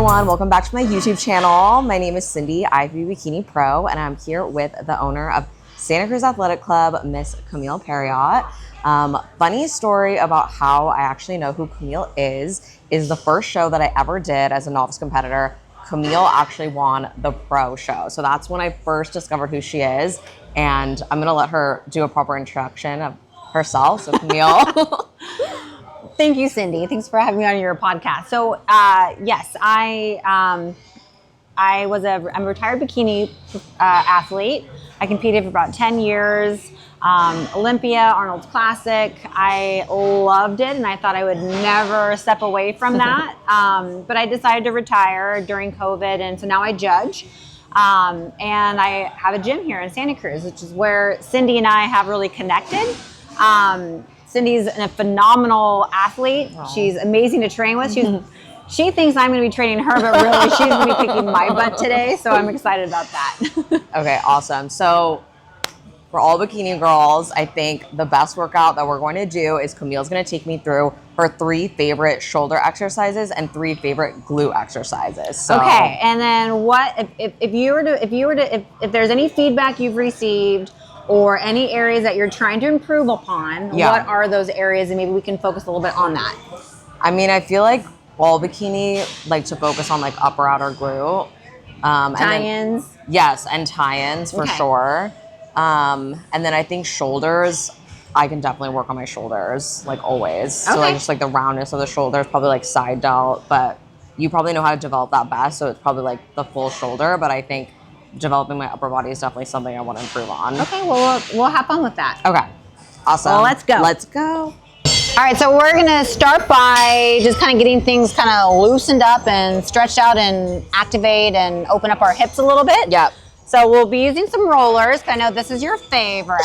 everyone, welcome back to my YouTube channel. My name is Cindy, IFBB Bikini Pro, and I'm here with the owner of Santa Cruz Athletic Club, Miss Camile Periat. Funny story about how I actually know who Camile is the first show that I ever did as a novice competitor. Camile actually won the pro show. So that's when I first discovered who she is. And I'm gonna let her do a proper introduction of herself. So Camile. Thank you, Cindy. Thanks for having me on your podcast. So yes, I'm a retired bikini athlete. I competed for about 10 years. Olympia, Arnold's Classic. I loved it, and I thought I would never step away from that. But I decided to retire during COVID, and so now I judge. And I have a gym here in Santa Cruz, which is where Cindy and I have really connected. Cindy's a phenomenal athlete. Aww. She's amazing to train with. She thinks I'm going to be training her, but really she's going to be kicking my butt today. So I'm excited about that. Okay, awesome. So for all bikini girls, I think the best workout that we're going to do is Camile's going to take me through her 3 favorite shoulder exercises and 3 favorite glute exercises. So, okay, and then what if there's any feedback you've received or any areas that you're trying to improve upon, what are those areas, and maybe we can focus a little bit on that. I mean, I feel like all bikini like to focus on like upper outer glute. Tie-ins. Yes, and tie-ins for sure. And then I think shoulders, I can definitely work on my shoulders, like always. So like just like the roundness of the shoulders, probably like side delt, but you probably know how to develop that best, so it's probably like the full shoulder, but I think developing my upper body is definitely something I want to improve on. Okay, well, we'll hop on with that. Okay, awesome. Well, let's go. Let's go. All right, so we're gonna start by just kind of getting things kind of loosened up and stretched out and activate and open up our hips a little bit. Yep. So we'll be using some rollers, 'cause I know this is your favorite.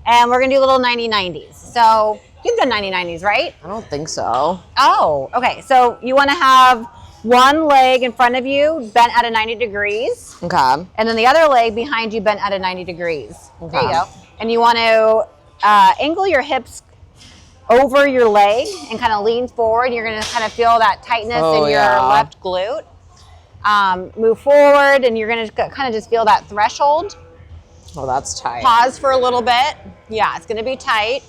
And we're gonna do little 90-90s. So you've done 90-90s, right? I don't think so. Oh, okay. So you wanna have one leg in front of you bent at a 90 degrees. Okay. And then the other leg behind you bent at a 90 degrees. Okay. There you go. And you want to angle your hips over your leg and kind of lean forward. You're going to kind of feel that tightness in your left glute. Move forward, and you're going to kind of just feel that threshold. Oh, that's tight. Pause for a little bit. Yeah, it's going to be tight.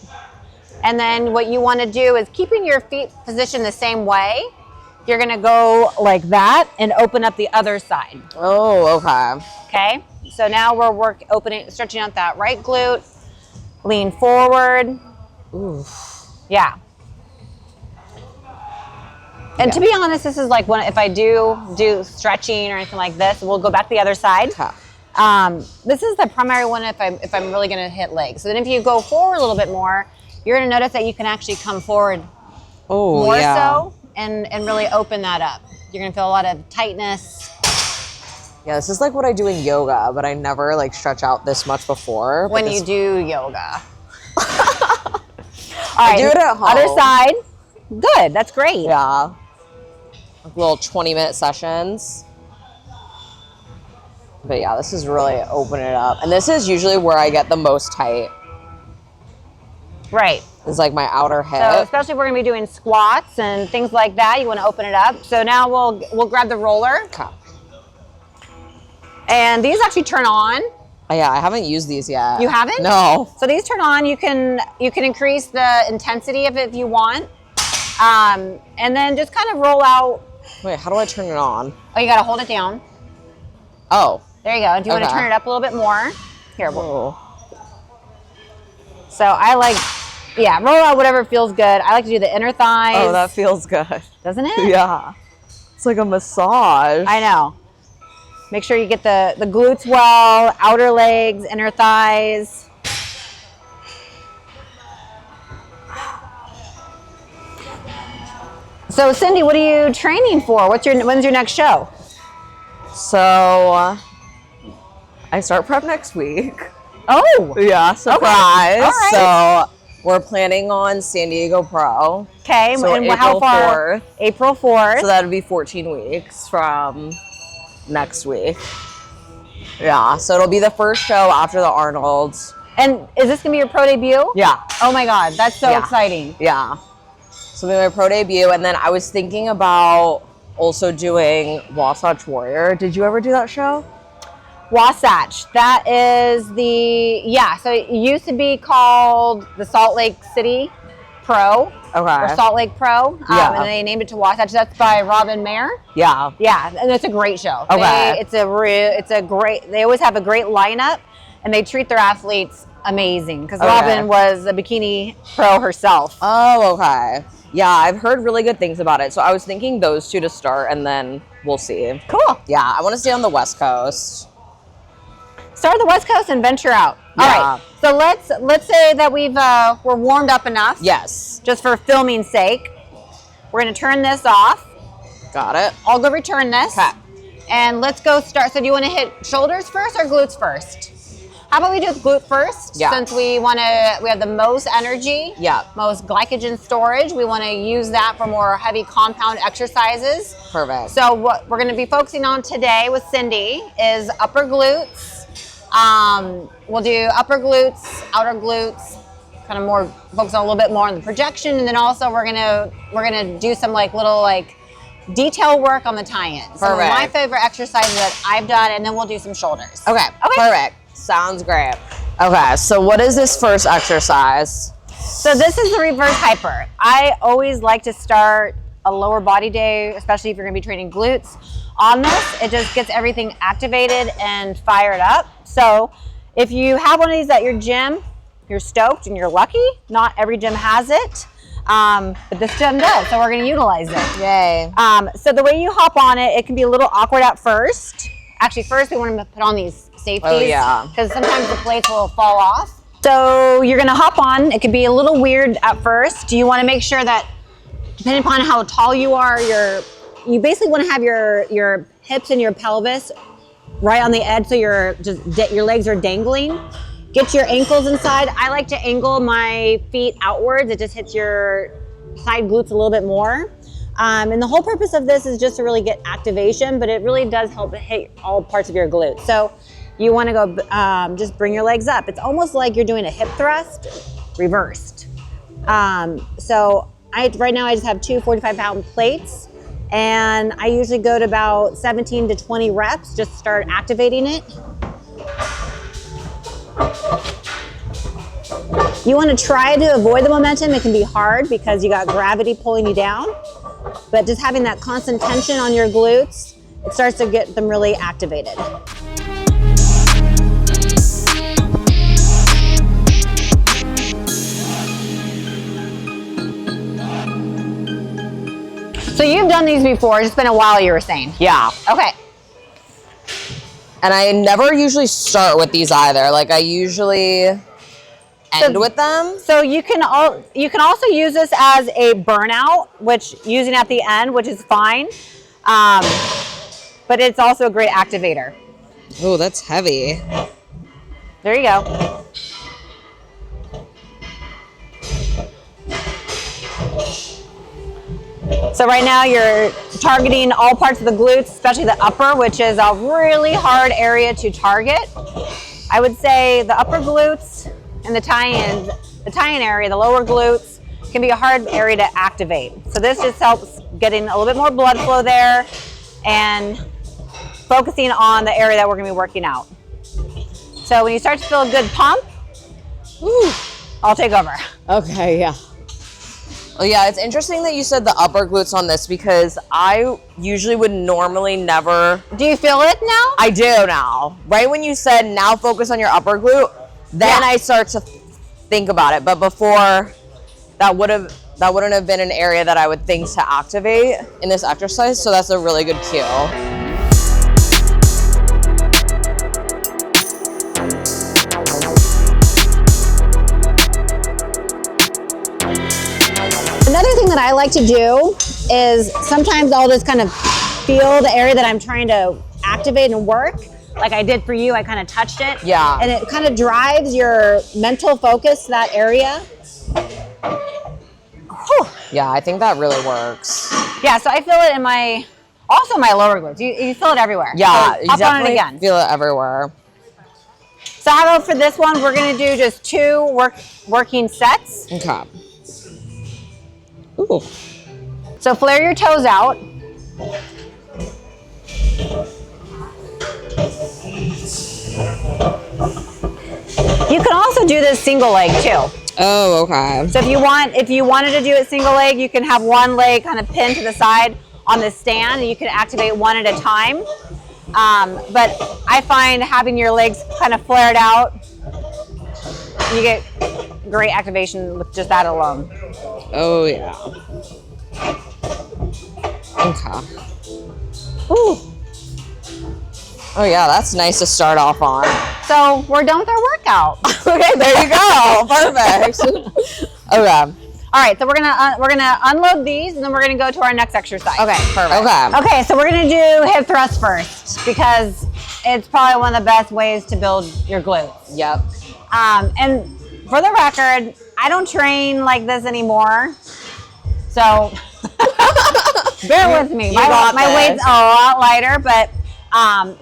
And then what you want to do is keeping your feet positioned the same way. You're going to go like that and open up the other side. Oh, okay. Okay, so now we're stretching out that right glute. Lean forward. Oof. Yeah. And to be honest, this is like if I do stretching or anything like this, we'll go back to the other side. Okay. This is the primary one if I'm really going to hit legs. So then if you go forward a little bit more, you're going to notice that you can actually come forward more so and really open that up. You're going to feel a lot of tightness. Yeah, this is like what I do in yoga, but I never like stretch out this much before. When you do yoga. All right, I do it at home. Other side. Good, that's great. Yeah. Like little 20-minute sessions. But yeah, this is really opening it up. And this is usually where I get the most tight. Right. It's like my outer hip. So especially if we're gonna be doing squats and things like that, you wanna open it up. So now we'll grab the roller. Okay. And these actually turn on. Oh, yeah, I haven't used these yet. You haven't? No. So these turn on. You can increase the intensity of it if you want. And then just kind of roll out. Wait, how do I turn it on? Oh, you gotta hold it down. Oh. There you go. And if you wanna turn it up a little bit more, here. Oh. So I like, roll out whatever feels good. I like to do the inner thighs. Oh, that feels good. Doesn't it? Yeah. It's like a massage. I know. Make sure you get the glutes well, outer legs, inner thighs. So Cindy, what are you training for? When's your next show? So I start prep next week. Oh. Yeah, surprise. Okay. All right. So we're planning on San Diego Pro. Okay, so and April how far? 4th. April 4th. So that would be 14 weeks from next week. Yeah, so it'll be the first show after the Arnold's. And is this gonna be your pro debut? Yeah. Oh my God, that's so exciting. Yeah. So it'll be my pro debut, and then I was thinking about also doing Wasatch Warrior. Did you ever do that show? Wasatch, that is so it used to be called the Salt Lake City Pro. Okay. Or Salt Lake Pro. Yeah. And they named it to Wasatch. That's by Robin Mayer. Yeah. Yeah, and it's a great show. Okay. They always have a great lineup, and they treat their athletes amazing, because Okay. Robin was a bikini pro herself. Oh, okay. Yeah, I've heard really good things about it. So I was thinking those two to start, and then we'll see. Cool. Yeah, I want to stay on the West Coast. Start at the West Coast and venture out. Yeah. All right. So let's say that we're warmed up enough. Yes. Just for filming's sake. We're gonna turn this off. Got it. I'll go return this. Okay. And let's go start. So do you want to hit shoulders first or glutes first? How about we do glute first? Yeah. Since we have the most energy. Yeah. Most glycogen storage. We want to use that for more heavy compound exercises. Perfect. So what we're going to be focusing on today with Cindy is upper glutes. We'll do upper glutes, outer glutes, kind of more focus on a little bit more on the projection, and then also we're gonna do some little detail work on the tie-in. Some of my favorite exercises that I've done, and then we'll do some shoulders. Okay. Perfect. Sounds great. Okay, so what is this first exercise? So this is the reverse hyper. I always like to start a lower body day, especially if you're gonna be training glutes, on this. It just gets everything activated and fired up. So if you have one of these at your gym, you're stoked and you're lucky. Not every gym has it, but this gym does, so we're gonna utilize it. Yay. So the way you hop on it, it can be a little awkward at first. Actually, first we want to put on these safeties. Oh, yeah. Because sometimes the plates will fall off. So you're gonna hop on. It can be a little weird at first. You wanna make sure that, depending upon how tall you are, you basically wanna have your hips and your pelvis right on the edge, so your legs are dangling. Get your ankles inside. I like to angle my feet outwards. It just hits your side glutes a little bit more. And the whole purpose of this is just to really get activation, but it really does help hit all parts of your glutes. So you want to go, just bring your legs up. It's almost like you're doing a hip thrust reversed. So right now I just have two 45-pound plates, and I usually go to about 17 to 20 reps, just start activating it. You want to try to avoid the momentum. It can be hard because you got gravity pulling you down, but just having that constant tension on your glutes, it starts to get them really activated. So you've done these before. It's been a while, you were saying. Yeah. Okay. And I never usually start with these either. Like I usually end with them. So you can also use this as a burnout, which using at the end, which is fine. But it's also a great activator. Oh, that's heavy. There you go. So right now you're targeting all parts of the glutes, especially the upper, which is a really hard area to target. I would say the upper glutes and the tie-in area, the lower glutes, can be a hard area to activate. So this just helps getting a little bit more blood flow there and focusing on the area that we're gonna be working out. So when you start to feel a good pump, I'll take over. Okay, yeah. Well, yeah, it's interesting that you said the upper glutes on this, because I usually would normally never. Do you feel it now? I do now. Right when you said now focus on your upper glute, then I start to think about it. But before, that wouldn't have been an area that I would think to activate in this exercise. So that's a really good cue. Another thing that I like to do is sometimes I'll just kind of feel the area that I'm trying to activate and work. Like I did for you, I kind of touched it. Yeah. And it kind of drives your mental focus to that area. Whew. Yeah, I think that really works. Yeah, so I feel it in my lower glutes. You feel it everywhere. Yeah, so you hop on it definitely again. feel it everywhere. So how about for this one, we're gonna do just two working sets. Okay. Ooh. So flare your toes out. You can also do this single leg too. Oh, okay. So if you wanted to do it single leg, you can have one leg kind of pinned to the side on the stand, and you can activate one at a time. But I find having your legs kind of flared out, you get great activation with just that alone. Oh yeah. Okay. Ooh. Oh yeah, that's nice to start off on. So we're done with our workout. Okay, there you go. Perfect. Okay. All right, so we're gonna unload these, and then we're gonna go to our next exercise. Okay, perfect. Okay. Okay, so we're gonna do hip thrust first because it's probably one of the best ways to build your glutes. Yep. And for the record, I don't train like this anymore, so bear with me. My weight's a lot lighter, but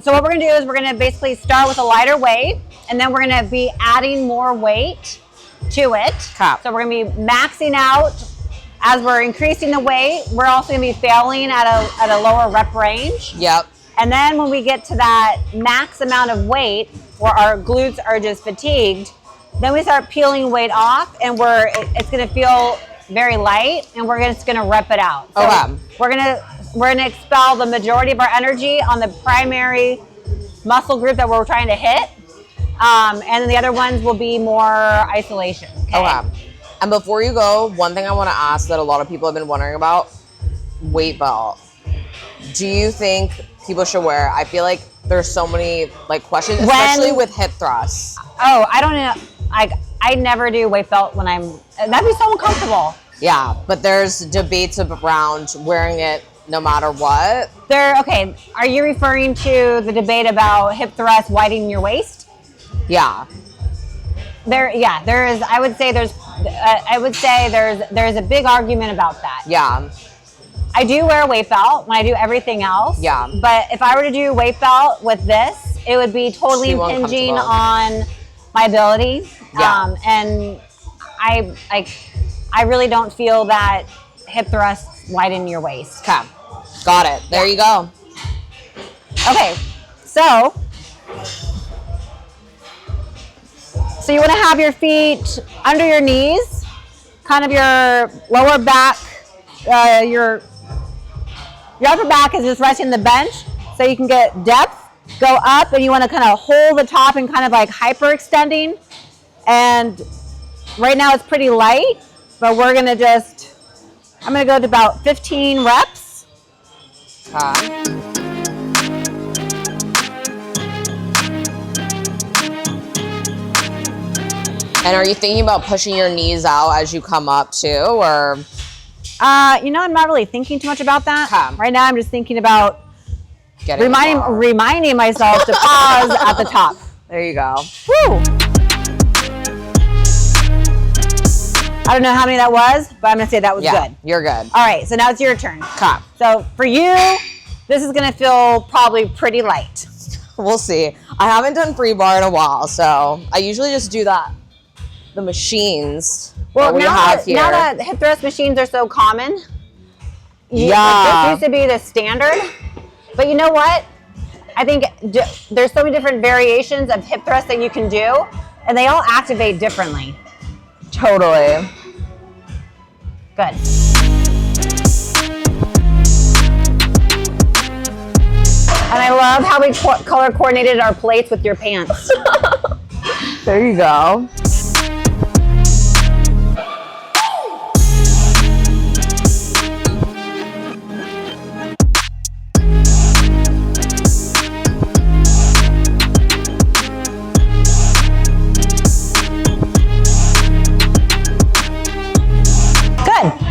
so what we're gonna do is we're gonna basically start with a lighter weight, and then we're gonna be adding more weight to it. Okay. So we're gonna be maxing out as we're increasing the weight. We're also gonna be failing at a lower rep range. Yep. And then when we get to that max amount of weight where our glutes are just fatigued, then we start peeling weight off, and it's gonna feel very light, and we're just gonna rep it out. So Okay. we're gonna expel the majority of our energy on the primary muscle group that we're trying to hit. And then the other ones will be more isolation. Okay. And before you go, one thing I want to ask that a lot of people have been wondering about, weight belt. Do you think people should wear? I feel like there's so many questions, especially with hip thrusts. Oh, I don't know. I never do weight belt when that'd be so uncomfortable. Yeah, but there's debates around wearing it no matter what. Okay, are you referring to the debate about hip thrust widening your waist? Yeah. There is. I would say there's a big argument about that. Yeah. I do wear a weight belt when I do everything else. Yeah. But if I were to do a weight belt with this, it would be totally impinging on my ability. Yeah. And I really don't feel that hip thrusts widen your waist. Okay. Got it. There you go. Okay. So you want to have your feet under your knees, kind of your lower back, your upper back is just resting the bench, so you can get depth, go up, and you want to kind of hold the top and kind of like hyperextending. And right now it's pretty light, but I'm going to go to about 15 reps. And are you thinking about pushing your knees out as you come up too, or? I'm not really thinking too much about that. Right now I'm just thinking about reminding myself to pause at the top. There you go. Woo! I don't know how many that was, but I'm gonna say that was good. You're good. All right, so now it's your turn. Okay. So for you, this is gonna feel probably pretty light. We'll see. I haven't done free bar in a while, so I usually just do the machines. Well, now that hip thrust machines are so common, this used to be the standard. But you know what? I think there's so many different variations of hip thrust that you can do, and they all activate differently. Totally. Good. And I love how we color coordinated our plates with your pants. There you go.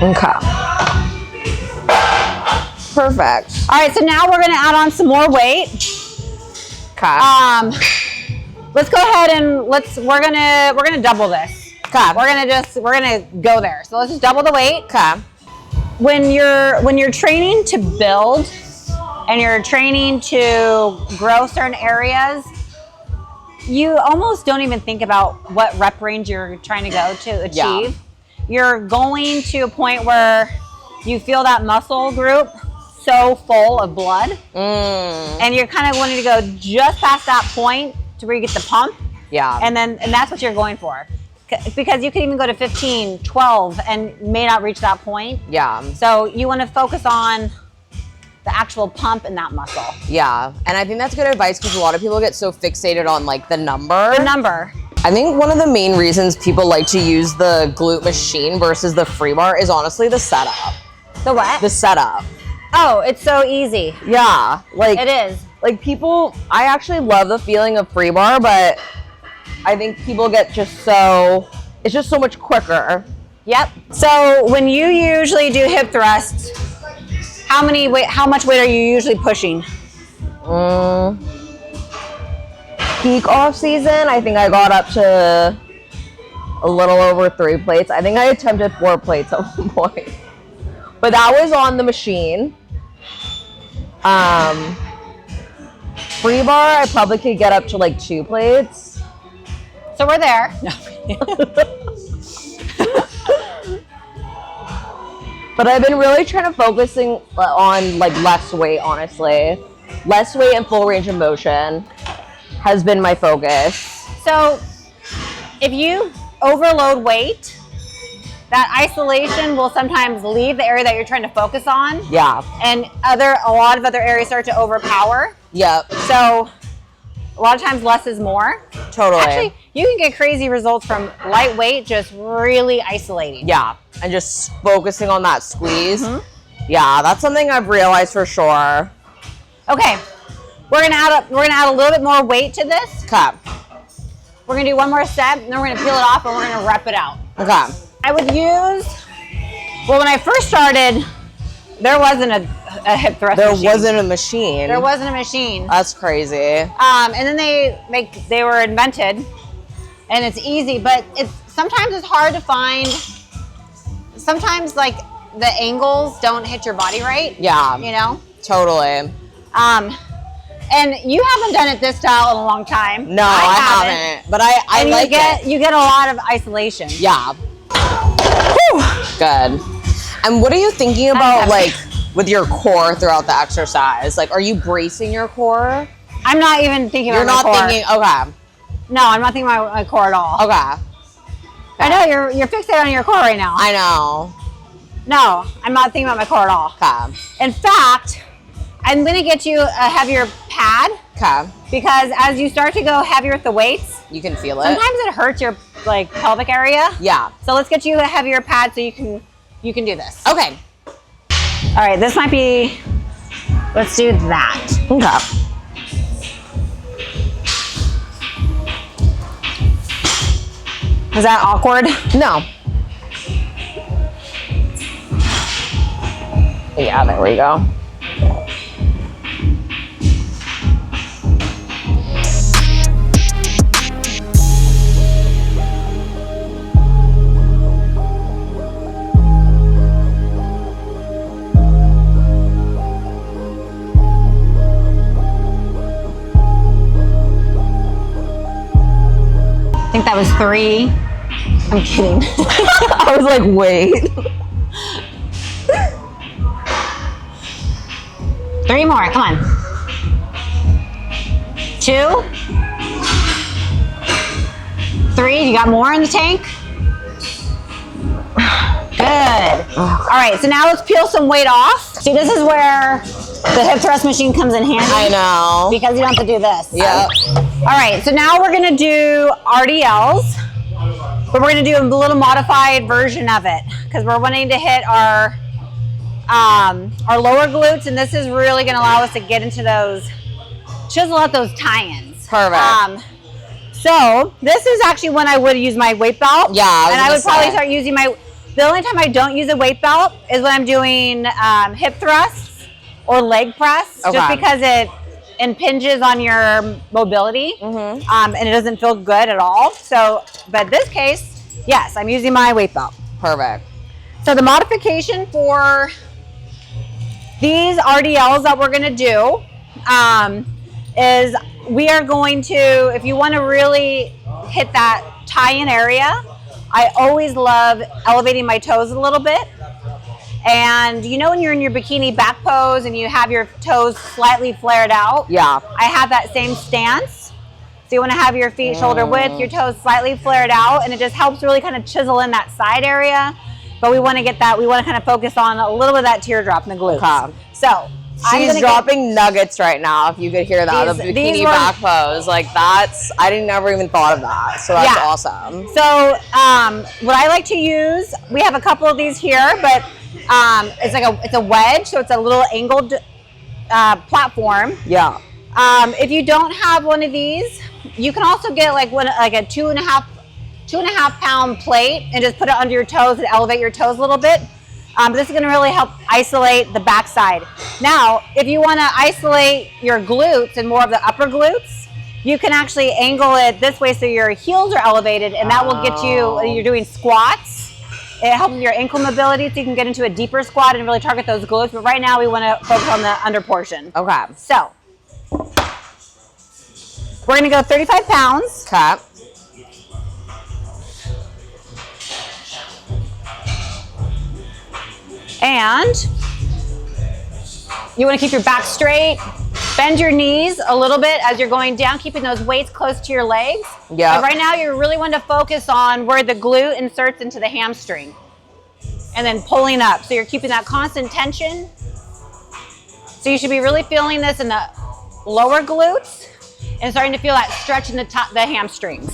Okay. Perfect. All right, so now we're gonna add on some more weight. Okay. Let's go ahead and we're gonna double this. Okay. We're gonna go there. So let's just double the weight. Okay. When you're training to build and you're training to grow certain areas, you almost don't even think about what rep range you're trying to go to achieve. Yeah. You're going to a point where you feel that muscle group so full of blood, and you're kind of wanting to go just past that point to where you get the pump. Yeah. And that's what you're going for. Because you could even go to 15, 12, and may not reach that point. Yeah. So you want to focus on the actual pump in that muscle. Yeah. And I think that's good advice because a lot of people get so fixated on like the number. The number. I think one of the main reasons people like to use the glute machine versus the free bar is honestly the setup. The what? The setup. Oh, it's so easy. Yeah. Like it is. Like people, I actually love the feeling of free bar, but I think people get just so, it's just so much quicker. Yep. So when you usually do hip thrusts, how much weight are you usually pushing? Peak off season, I think I got up to a little over 3 plates. I think I attempted 4 plates at one point, but that was on the machine. Free bar, I probably could get up to like 2 plates. So we're there. But I've been really trying to focusing on like less weight, honestly. Less weight and full range of motion has been my focus. So if you overload weight, that isolation will sometimes leave the area that you're trying to focus on. Yeah. And a lot of other areas start to overpower. Yep. So a lot of times less is more. Totally. Actually, you can get crazy results from lightweight just really isolating. Yeah. And just focusing on that squeeze. Yeah, that's something I've realized for sure. Okay. We're gonna add a little bit more weight to this. Okay. We're gonna do one more set, and then we're gonna peel it off, and we're gonna rep it out. Okay. I would use, well, when I first started, there wasn't a hip thrust machine. There wasn't a machine. There wasn't a machine. That's crazy. And then they were invented, and it's easy, but sometimes it's hard to find. Sometimes like the angles don't hit your body right. Yeah. You know? Totally. And you haven't done it this style in a long time. No, I haven't. But I like it. You get a lot of isolation. Yeah. Whew. Good. And what are you thinking about like with your core throughout the exercise? Like, are you bracing your core? I'm not even thinking about my core. You're not thinking, okay. No, I'm not thinking about my core at all. Okay. I know you're fixated on your core right now. I know. No, I'm not thinking about my core at all. Okay. In fact, I'm going to get you a heavier pad. Okay. Because as you start to go heavier with the weights, you can feel it. Sometimes it hurts your like pelvic area. Yeah. So let's get you a heavier pad so you can do this. Okay. All right, this might be, let's do that. Okay. Is that awkward? No. Yeah, there we go. I think that was 3. I'm kidding. I was like, wait. 3 more, come on. 2. 3, you got more in the tank? Good. All right, so now let's peel some weight off. See, this is where the hip thrust machine comes in handy. I know. Because you don't have to do this. Yep. All right, so now we're gonna do RDLs, but we're gonna do a little modified version of it because we're wanting to hit our lower glutes, and this is really gonna allow us to get into those, chisel out those tie-ins. Perfect. So this is actually when I would use my weight belt. Yeah, I would probably start using the only time I don't use a weight belt is when I'm doing hip thrusts or leg press, just because it impinges on your mobility, and it doesn't feel good at all. So, but this case, yes, I'm using my weight belt. Perfect. So the modification for these RDLs that we're gonna do is we are going to, if you wanna really hit that tie-in area, I always love elevating my toes a little bit And you know when you're in your bikini back pose and you have your toes slightly flared out? Yeah. I have that same stance. So you want to have your feet shoulder width, your toes slightly flared out, and it just helps really kind of chisel in that side area. But we want to get that, we want to kind of focus on a little bit of that teardrop in the glutes. Okay. So she's dropping nuggets right now, if you could hear that. The bikini back pose. Like that's, I never even thought of that. So that's awesome. So what I like to use, we have a couple of these here, but it's like it's a wedge, so it's a little angled platform. Yeah. If you don't have one of these, you can also get like a 2.5 pound plate and just put it under your toes and elevate your toes a little bit. This is going to really help isolate the backside. Now, if you want to isolate your glutes and more of the upper glutes, you can actually angle it this way so your heels are elevated, and that will get you, you're doing squats. It helps your ankle mobility so you can get into a deeper squat and really target those glutes. But right now we want to focus on the under portion. Okay. So we're going to go 35 pounds. Okay. And you want to keep your back straight. Bend your knees a little bit as you're going down, keeping those weights close to your legs. Yeah. Right now, you really want to focus on where the glute inserts into the hamstring, and then pulling up. So you're keeping that constant tension. So you should be really feeling this in the lower glutes and starting to feel that stretch in the hamstrings.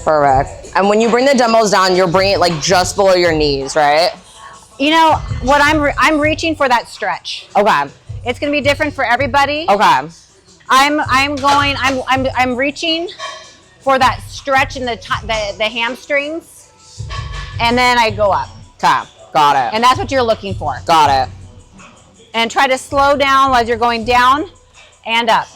Perfect. And when you bring the dumbbells down, you're bringing it like just below your knees, right? You know what, I'm reaching for that stretch. Okay. It's going to be different for everybody. Okay. I'm reaching for that stretch in the hamstrings, and then I go up. Okay. Got it. And that's what you're looking for. Got it. And try to slow down as you're going down and up.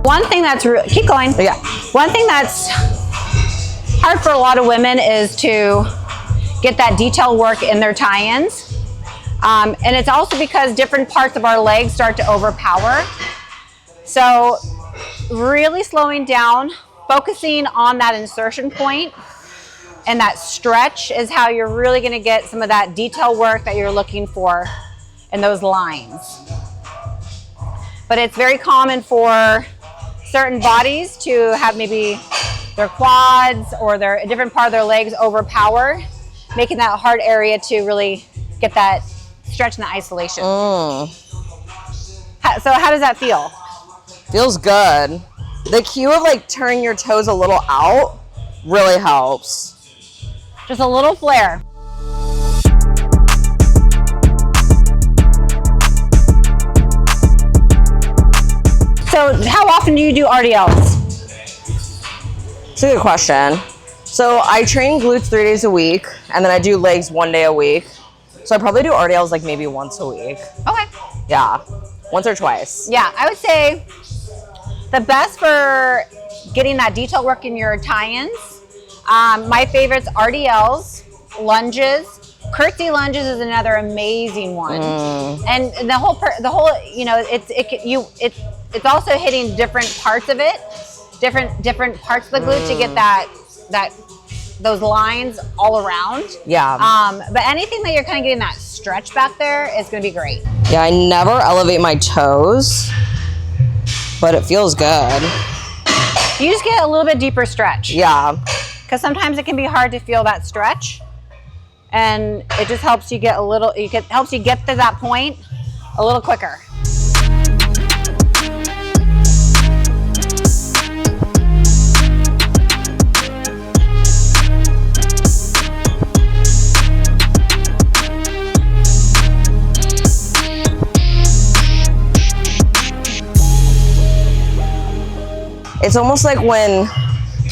One thing that's, keep going. Yeah. One thing that's hard for a lot of women is to get that detail work in their tie-ins. And it's also because different parts of our legs start to overpower. So really slowing down, focusing on that insertion point and that stretch is how you're really gonna get some of that detail work that you're looking for in those lines. But it's very common for certain bodies to have maybe their quads or a different part of their legs overpower, making that hard area to really get that stretch and the isolation. So how does that feel? Feels good. The cue of like turning your toes a little out really helps. Just a little flare. So how often do you do RDLs? It's a good question. So I train glutes 3 days a week, and then I do legs 1 day a week. So I probably do RDLs like maybe once a week. Okay. Yeah, once or twice. Yeah, I would say the best for getting that detail work in your tie-ins, my favorites, RDLs, lunges. Curtsy lunges is another amazing one. And the whole, you know, it's also hitting different parts of it, different parts of the glute to get those lines all around. Yeah. But anything that you're kind of getting that stretch back there is going to be great. Yeah, I never elevate my toes, but it feels good. You just get a little bit deeper stretch. Yeah. Because sometimes it can be hard to feel that stretch, and it just helps you get helps you get to that point a little quicker. It's almost like when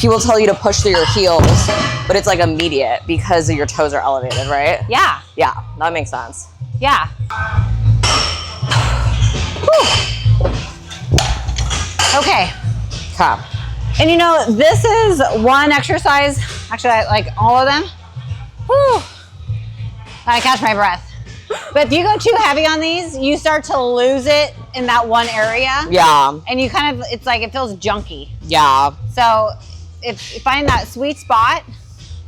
people tell you to push through your heels, but it's like immediate because your toes are elevated, right? Yeah. Yeah, that makes sense. Yeah. Whew. Okay. Okay. And you know, this is one exercise, actually I like all of them. Whew. I catch my breath. But if you go too heavy on these, you start to lose it in that one area. Yeah. And you kind of, it's like, it feels junky. Yeah. So if you find that sweet spot,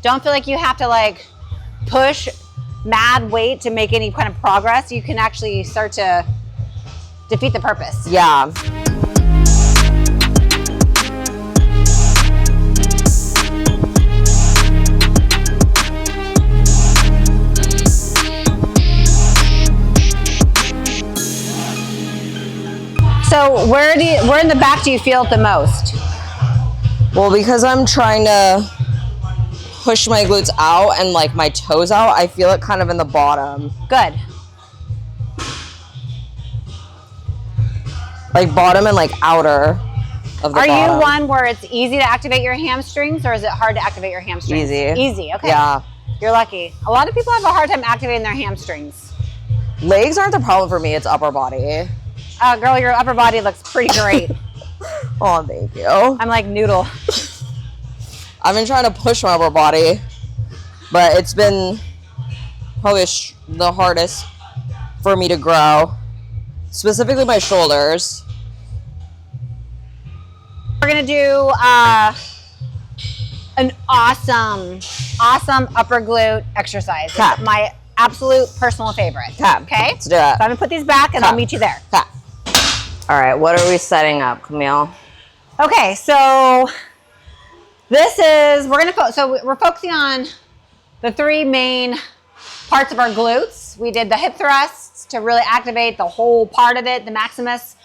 don't feel like you have to like push mad weight to make any kind of progress. You can actually start to defeat the purpose. Yeah. So where in the back do you feel it the most? Well, because I'm trying to push my glutes out and like my toes out, I feel it kind of in the bottom. Good. Like bottom and like outer of the bottom. Are you one where it's easy to activate your hamstrings, or is it hard to activate your hamstrings? Easy. Easy, okay. Yeah. You're lucky. A lot of people have a hard time activating their hamstrings. Legs aren't the problem for me, it's upper body. Girl, your upper body looks pretty great. Oh, thank you. I'm like noodle. I've been trying to push my upper body, but it's been probably the hardest for me to grow, specifically my shoulders. We're gonna do an awesome upper glute exercise. Okay. It's my absolute personal favorite. Okay? Let's do it. So I'm gonna put these back and I'll meet you there. Okay. All right, what are we setting up, Camille? Okay, so this is, we're focusing on the three main parts of our glutes. We did the hip thrusts to really activate the whole part of it, the maximus.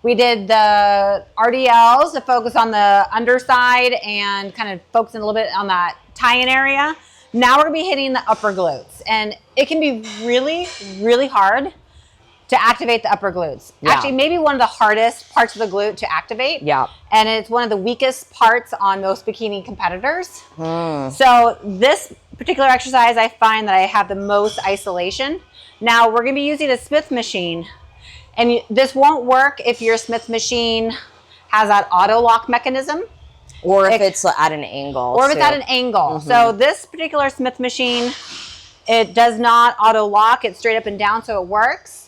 We did the RDLs to focus on the underside and kind of focusing a little bit on that tie-in area. Now we're gonna be hitting the upper glutes, and it can be really, really hard to activate the upper glutes. Yeah. Actually, maybe one of the hardest parts of the glute to activate. Yeah. And it's one of the weakest parts on most bikini competitors. So this particular exercise, I find that I have the most isolation. Now we're gonna be using a Smith machine, and this won't work if your Smith machine has that auto lock mechanism. Or if it's at an angle. Or if it's at an angle. So this particular Smith machine, it does not auto lock, it's straight up and down, so it works.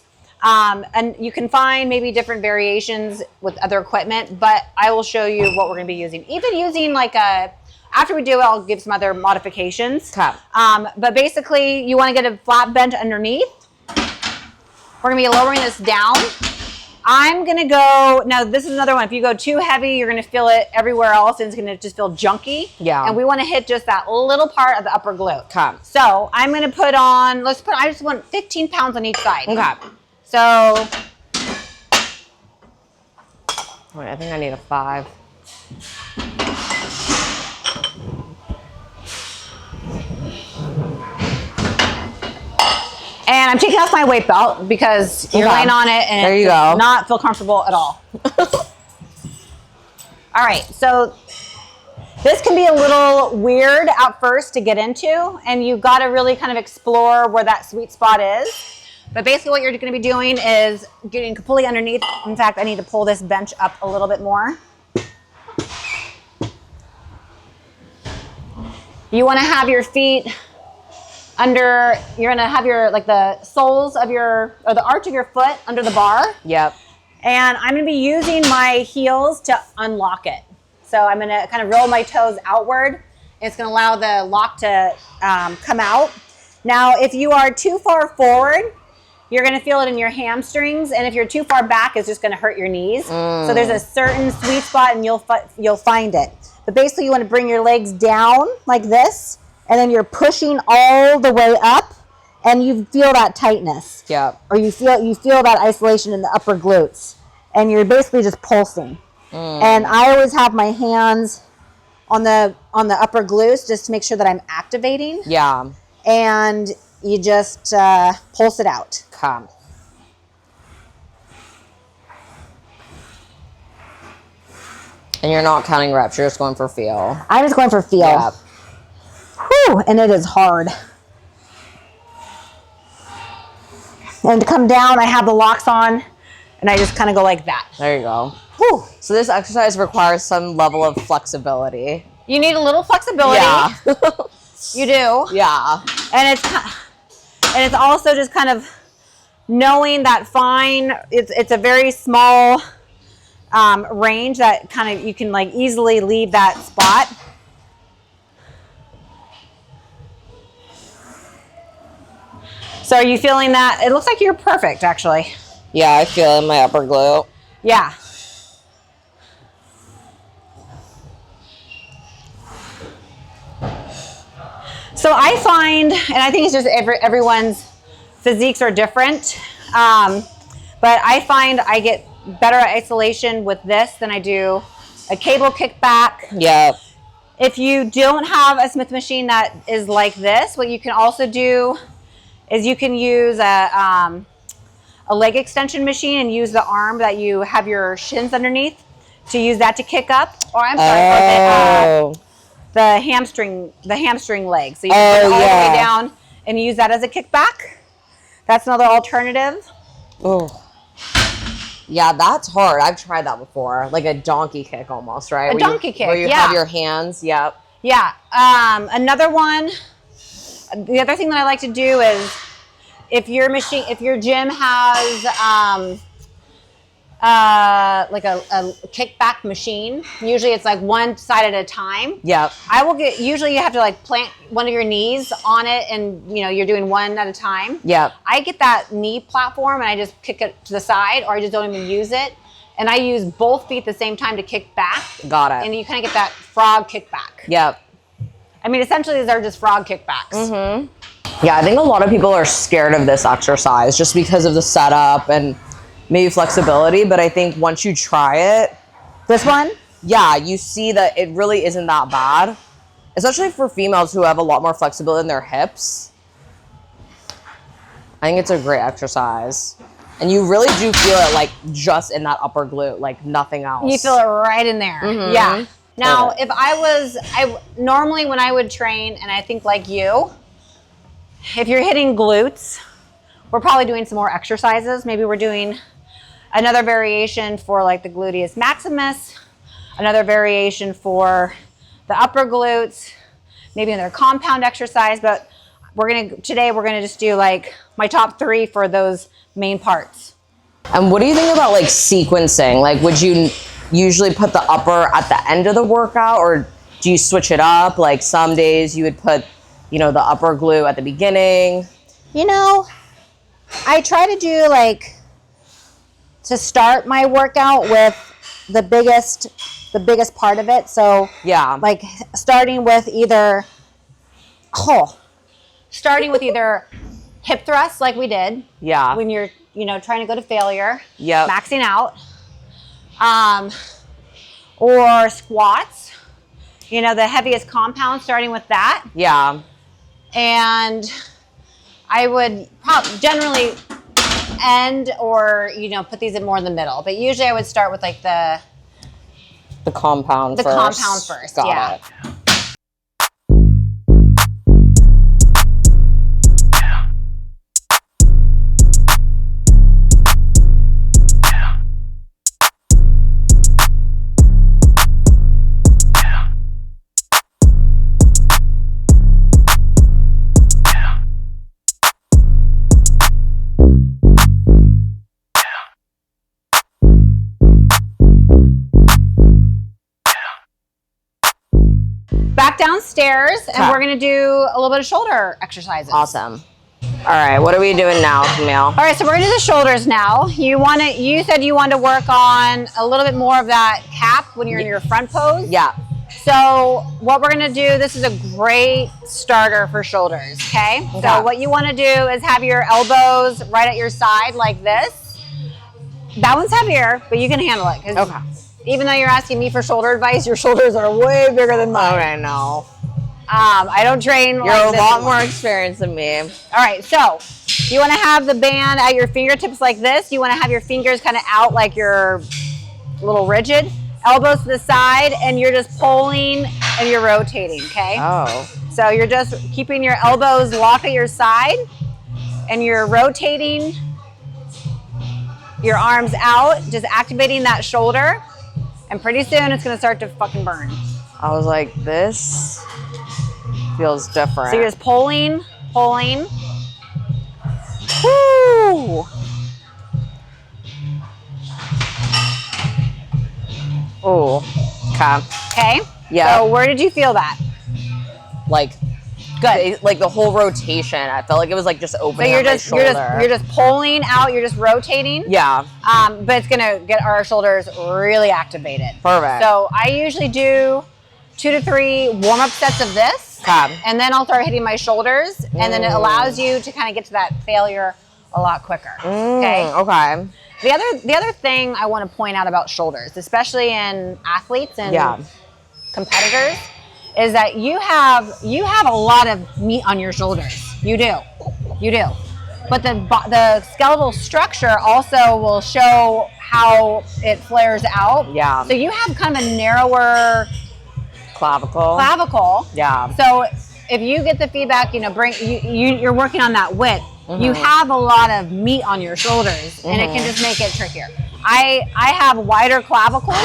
And you can find maybe different variations with other equipment, but I will show you what we're gonna be using. Even using like after we do it, I'll give some other modifications. Okay. But basically, you wanna get a flat bench underneath. We're gonna be lowering this down. I'm gonna go, now this is another one. If you go too heavy, you're gonna feel it everywhere else and it's gonna just feel junky. Yeah. And we wanna hit just that little part of the upper glute. Okay. So I'm gonna put on, I just want 15 pounds on each side. Okay. So. Wait, I think I need a 5. And I'm taking off my weight belt because you're laying on it and there you it does go. not feel comfortable at all. All right, so this can be a little weird at first to get into, and you've got to really kind of explore where that sweet spot is. But basically what you're going to be doing is getting completely underneath. In fact, I need to pull this bench up a little bit more. You want to have your feet under, you're gonna have your, like the soles of your, or the arch of your foot under the bar. Yep. And I'm gonna be using my heels to unlock it. So I'm gonna kind of roll my toes outward. It's gonna allow the lock to come out. Now, if you are too far forward, you're gonna feel it in your hamstrings. And if you're too far back, it's just gonna hurt your knees. So there's a certain sweet spot and you'll find it. But basically you wanna bring your legs down like this, and then you're pushing all the way up, and you feel that tightness. Yeah. Or you feel that isolation in the upper glutes, and you're basically just pulsing. And I always have my hands on the upper glutes just to make sure that I'm activating. Yeah. And you just pulse it out. Okay. And you're not counting reps, you're just going for feel. I'm just going for feel. Yeah. Whew, and it is hard. And to come down, I have the locks on, and I just kind of go like that. There you go. Whew. So this exercise requires some level of flexibility. You need a little flexibility. Yeah. You do. Yeah. And it's also just kind of knowing that fine. It's a very small range that kind of you can like easily leave that spot. So are you feeling that? It looks like you're perfect, actually. Yeah, I feel it in my upper glute. Yeah. So I find, and I think it's just everyone's physiques are different, but I find I get better isolation with this than I do a cable kickback. Yeah. If you don't have a Smith machine that is like this, what you can also do is you can use a leg extension machine and use the arm that you have your shins underneath to use that to kick up. Or I'm sorry, the hamstring leg. So you can put it all the way down and use that as a kickback. That's another alternative. Oh. Yeah, that's hard. I've tried that before. Like a donkey kick almost, right? A donkey kick, where you yeah. have your hands, yep. Yeah. Another one, the other thing that I like to do is if your gym has like a kickback machine, usually it's like one side at a time. Yep. Usually you have to like plant one of your knees on it and you're doing one at a time. Yep. I get that knee platform and I just kick it to the side or I just don't even use it. And I use both feet at the same time to kick back. Got it. And you kind of get that frog kickback. Yep. I mean, essentially these are just frog kickbacks. Mm-hmm. Yeah, I think a lot of people are scared of this exercise just because of the setup and maybe flexibility, but I think once you try it, This one? yeah, you see that it really isn't that bad, especially for females who have a lot more flexibility in their hips. I think it's a great exercise. And you really do feel it like just in that upper glute, like nothing else. You feel it right in there. Mm-hmm. Yeah. Now, if I normally when I would train, and I think like you, if you're hitting glutes, we're probably doing some more exercises. Maybe we're doing another variation for like the gluteus maximus, another variation for the upper glutes, maybe another compound exercise, but today we're gonna just do like my top 3 for those main parts. And what do you think about like sequencing? Like, would you usually put the upper at the end of the workout, or do you switch it up? Like some days you would put, the upper glute at the beginning. I try to do to start my workout with the biggest part of it. So Yeah. like starting with either hip thrusts like we did. Yeah. When you're, trying to go to failure. Yep. Maxing out. Or squats. The heaviest compound, starting with that. Yeah. And I would generally end or, put these in more in the middle. But usually I would start with like the compound first. compound first, Got yeah. it. Back downstairs, and Okay. we're gonna do a little bit of shoulder exercises. Awesome. All right, what are we doing now, Camille? All right, so we're gonna do the shoulders now. You said you wanted to work on a little bit more of that cap when you're in your front pose. Yeah. So what we're gonna do, this is a great starter for shoulders, okay? So what you wanna do is have your elbows right at your side like this. That one's heavier, but you can handle it. 'Cause Okay. even though you're asking me for shoulder advice, your shoulders are way bigger than mine. Okay, no. I don't train You're like a this lot anymore. more experienced than me. All right, so you want to have the band at your fingertips like this. You want to have your fingers kind of out like you're a little rigid. elbows to the side, and you're just pulling and you're rotating, okay? Oh. So you're just keeping your elbows locked at your side, and you're rotating your arms out, just activating that shoulder, and pretty soon it's gonna start to fucking burn. I was like, this feels different. So you're just pulling. Woo! Ooh. Okay. Okay? Yeah. So where did you feel that? Like, Good. like the whole rotation. I felt like it was like just opening up my shoulder. You're just pulling out, you're just rotating. Yeah. But it's gonna get our shoulders really activated. Perfect. So I usually do 2 to 3 warm-up sets of this. Okay. And then I'll start hitting my shoulders, and then it allows you to kind of get to that failure a lot quicker. Okay. Okay. The other thing I want to point out about shoulders, especially in athletes and competitors, is that you have a lot of meat on your shoulders. You do. But the skeletal structure also will show how it flares out. Yeah. So you have kind of a narrower clavicle. Yeah. So if you get the feedback, you're working on that width. You have a lot of meat on your shoulders, and it can just make it trickier. I have wider clavicles.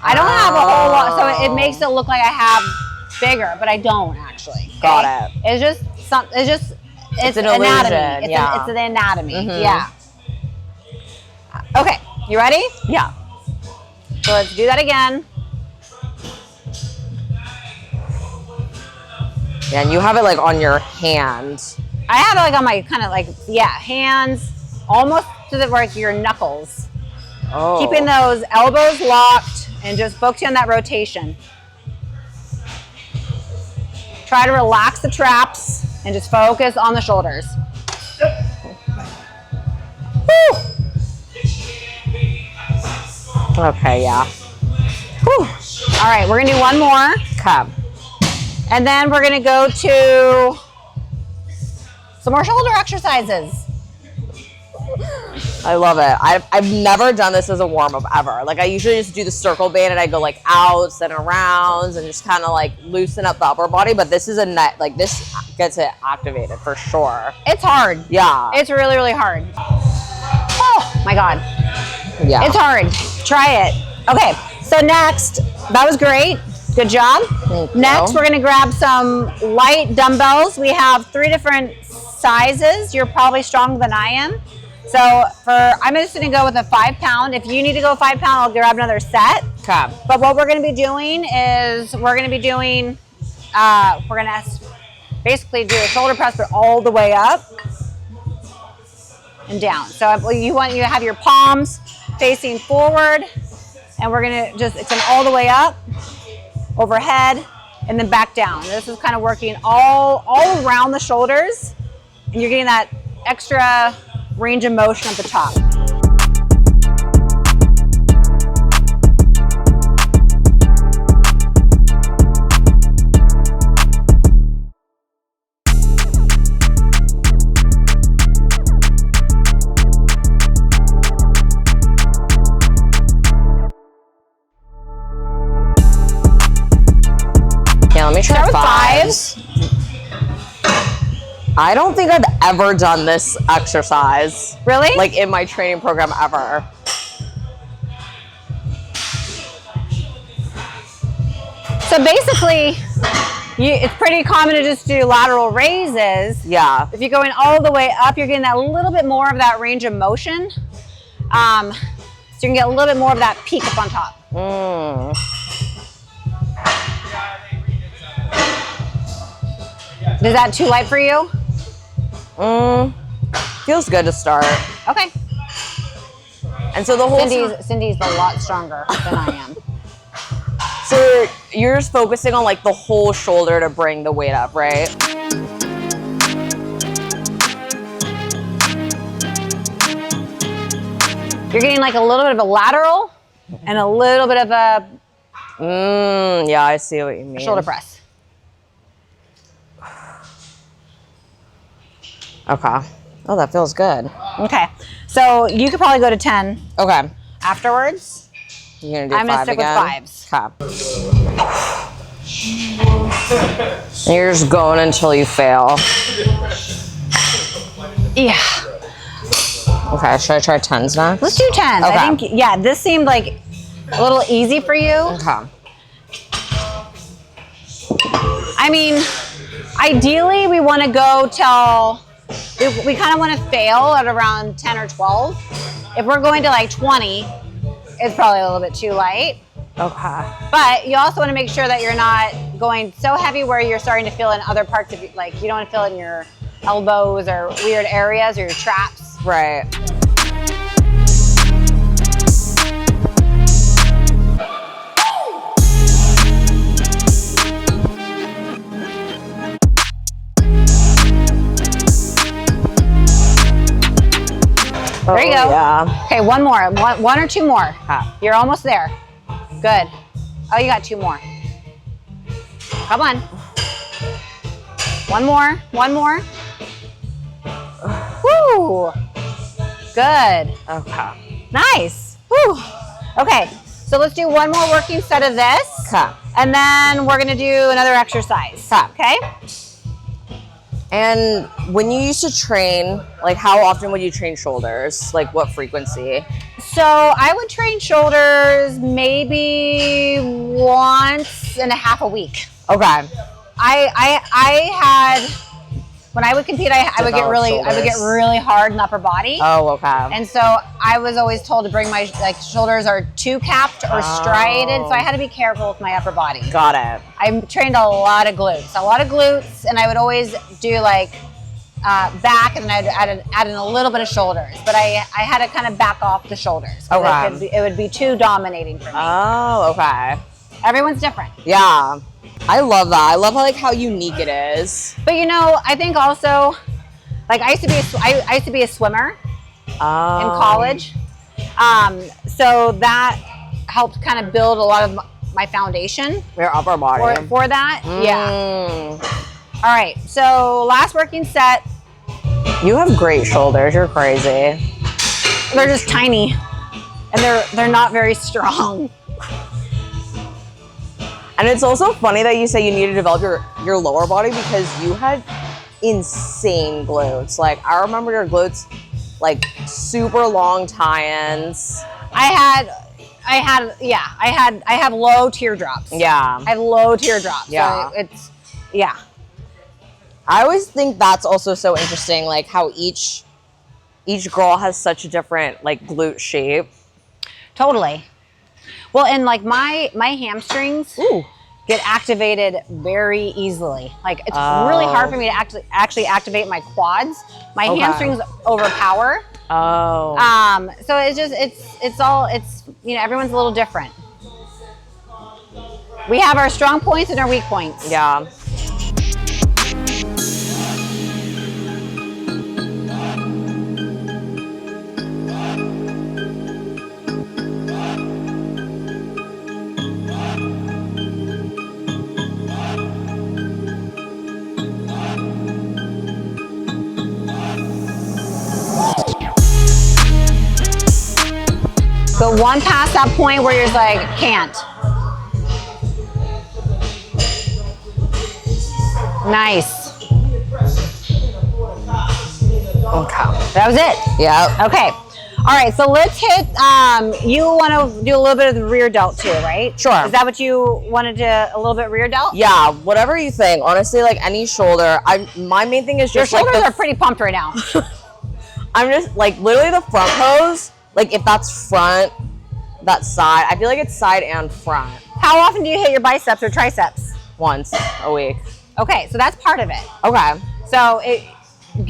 I don't have a whole lot, so it makes it look like I have bigger, but I don't actually. Okay? Got it. It's an anatomy. illusion. It's an anatomy. Yeah. Okay, you ready? Yeah. So let's do that again. Yeah, and you have it like on your hand. I have it like on my kind of like, hands, almost to your knuckles. Oh. Keeping those elbows locked and just focusing on that rotation. Try to relax the traps and just focus on the shoulders. Woo! Okay, yeah. Whew. All right, we're gonna do one more. Okay. And then we're gonna go to some more shoulder exercises. I love it. I've never done this as a warm-up ever. Like I usually just do the circle band and I go like outs and arounds and just kind of like loosen up the upper body. But this is this gets it activated for sure. It's hard. Yeah. It's really, really hard. Oh my God. Yeah. It's hard. Try it. Okay. So next, that was great. Good job. Thank Next, you. we're going to grab some light dumbbells. We have 3 different sizes. You're probably stronger than I am. So I'm just going to go with a 5-pound. If you need to go 5 pound, I'll grab another set. Okay. But what we're going to be doing is we're going to basically do a shoulder press, but all the way up and down. So you to have your palms facing forward, and we're going to it's all the way up, overhead, and then back down. This is kind of working all around the shoulders, and you're getting that extra range of motion at the top. Yeah, let me try Start with fives. I don't think I've ever done this exercise. Really? Like in my training program ever. So basically, it's pretty common to just do lateral raises. Yeah. If you're going all the way up, you're getting that little bit more of that range of motion. So you can get a little bit more of that peak up on top. Is that too light for you? Feels good to start. Okay. And so the whole Cindy's a lot stronger than I am. So you're just focusing on like the whole shoulder to bring the weight up, right? You're getting like a little bit of a lateral and a little bit of a Yeah, I see what you mean. shoulder press. Okay. Oh, that feels good. Okay. So you could probably go to 10 Okay. afterwards. You're gonna do I'm gonna five stick again? with 5s. Okay. And you're just going until you fail. Yeah. Okay, should I try 10s next? Let's do 10s. Okay. I think, yeah, this seemed like a little easy for you. Okay. I mean, ideally we want to go till, we kind of want to fail at around 10 or 12. If we're going to like 20, it's probably a little bit too light. Okay. But you also want to make sure that you're not going so heavy where you're starting to feel in other parts of, like, you don't want to feel it in your elbows or weird areas or your traps. Right. There you go. Yeah. Okay, one more. One or two more. Okay. You're almost there. Good. Oh, you got 2 more. Come on. One more. One more. Woo. Good. Okay. Nice. Woo. Okay, so let's do one more working set of this. Okay. And then we're gonna do another exercise. Okay? And when you used to train, like how often would you train shoulders? Like what frequency? So I would train shoulders maybe once and a half a week. Okay. I had, when I would compete, I would get Shoulders. really hard in the upper body. Oh, okay. And so I was always told to bring my shoulders are too capped or striated, so I had to be careful with my upper body. Got it. I trained a lot of glutes, and I would always do like back, and then I'd add in a little bit of shoulders. But I had to kind of back off the shoulders. Okay. It would be too dominating for me. Oh, okay. Everyone's different. Yeah. I love that. I love how unique it is. But you know, I think also, like I used to be a swimmer in college, so that helped kind of build a lot of my foundation. Your upper body. For that, yeah. All right, so last working set. You have great shoulders. You're crazy. They're just tiny, and they're not very strong. And it's also funny that you say you need to develop your lower body because you had insane glutes. Like I remember your glutes, like super long tie-ins. I have low teardrops. Yeah. I have low teardrops. Yeah. So yeah. I always think that's also so interesting, like how each girl has such a different like glute shape. Totally. Well, and like my hamstrings get activated very easily. Like it's really hard for me to actually activate my quads. My hamstrings overpower. Oh. So it's you know, everyone's a little different. We have our strong points and our weak points. Yeah. So one past that point where you're just like, can't. Nice. Okay. That was it. Yeah. Okay. All right, so let's hit, you want to do a little bit of the rear delt too, right? Sure. Is that what you wanted to, a little bit rear delt? Yeah, whatever you think. Honestly, like any shoulder. My main thing is Your just like shoulders are pretty pumped right now. I'm just like literally the front pose. Like if that's front, that's side. I feel like it's side and front. How often do you hit your biceps or triceps? Once a week. Okay, so that's part of it. Okay. So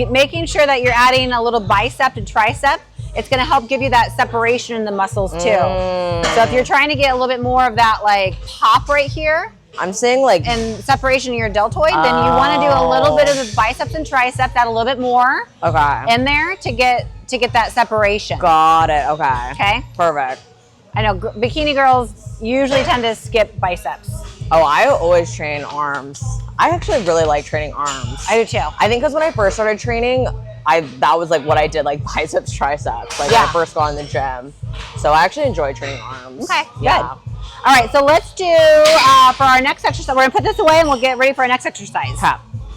making sure that you're adding a little bicep and tricep, it's going to help give you that separation in the muscles too. So if you're trying to get a little bit more of that like pop right here, I'm saying like and separation in your deltoid, then you want to do a little bit of the biceps and triceps, add a little bit more in there to get that separation. Got it. Okay. Okay. Perfect. I know bikini girls usually tend to skip biceps. Oh, I always train arms. I actually really like training arms. I do too. I think because when I first started training, that was like what I did, like biceps, triceps, like when I first got in the gym. So I actually enjoy training arms. Okay, good. All right, so let's do, for our next exercise, we're gonna put this away and we'll get ready for our next exercise.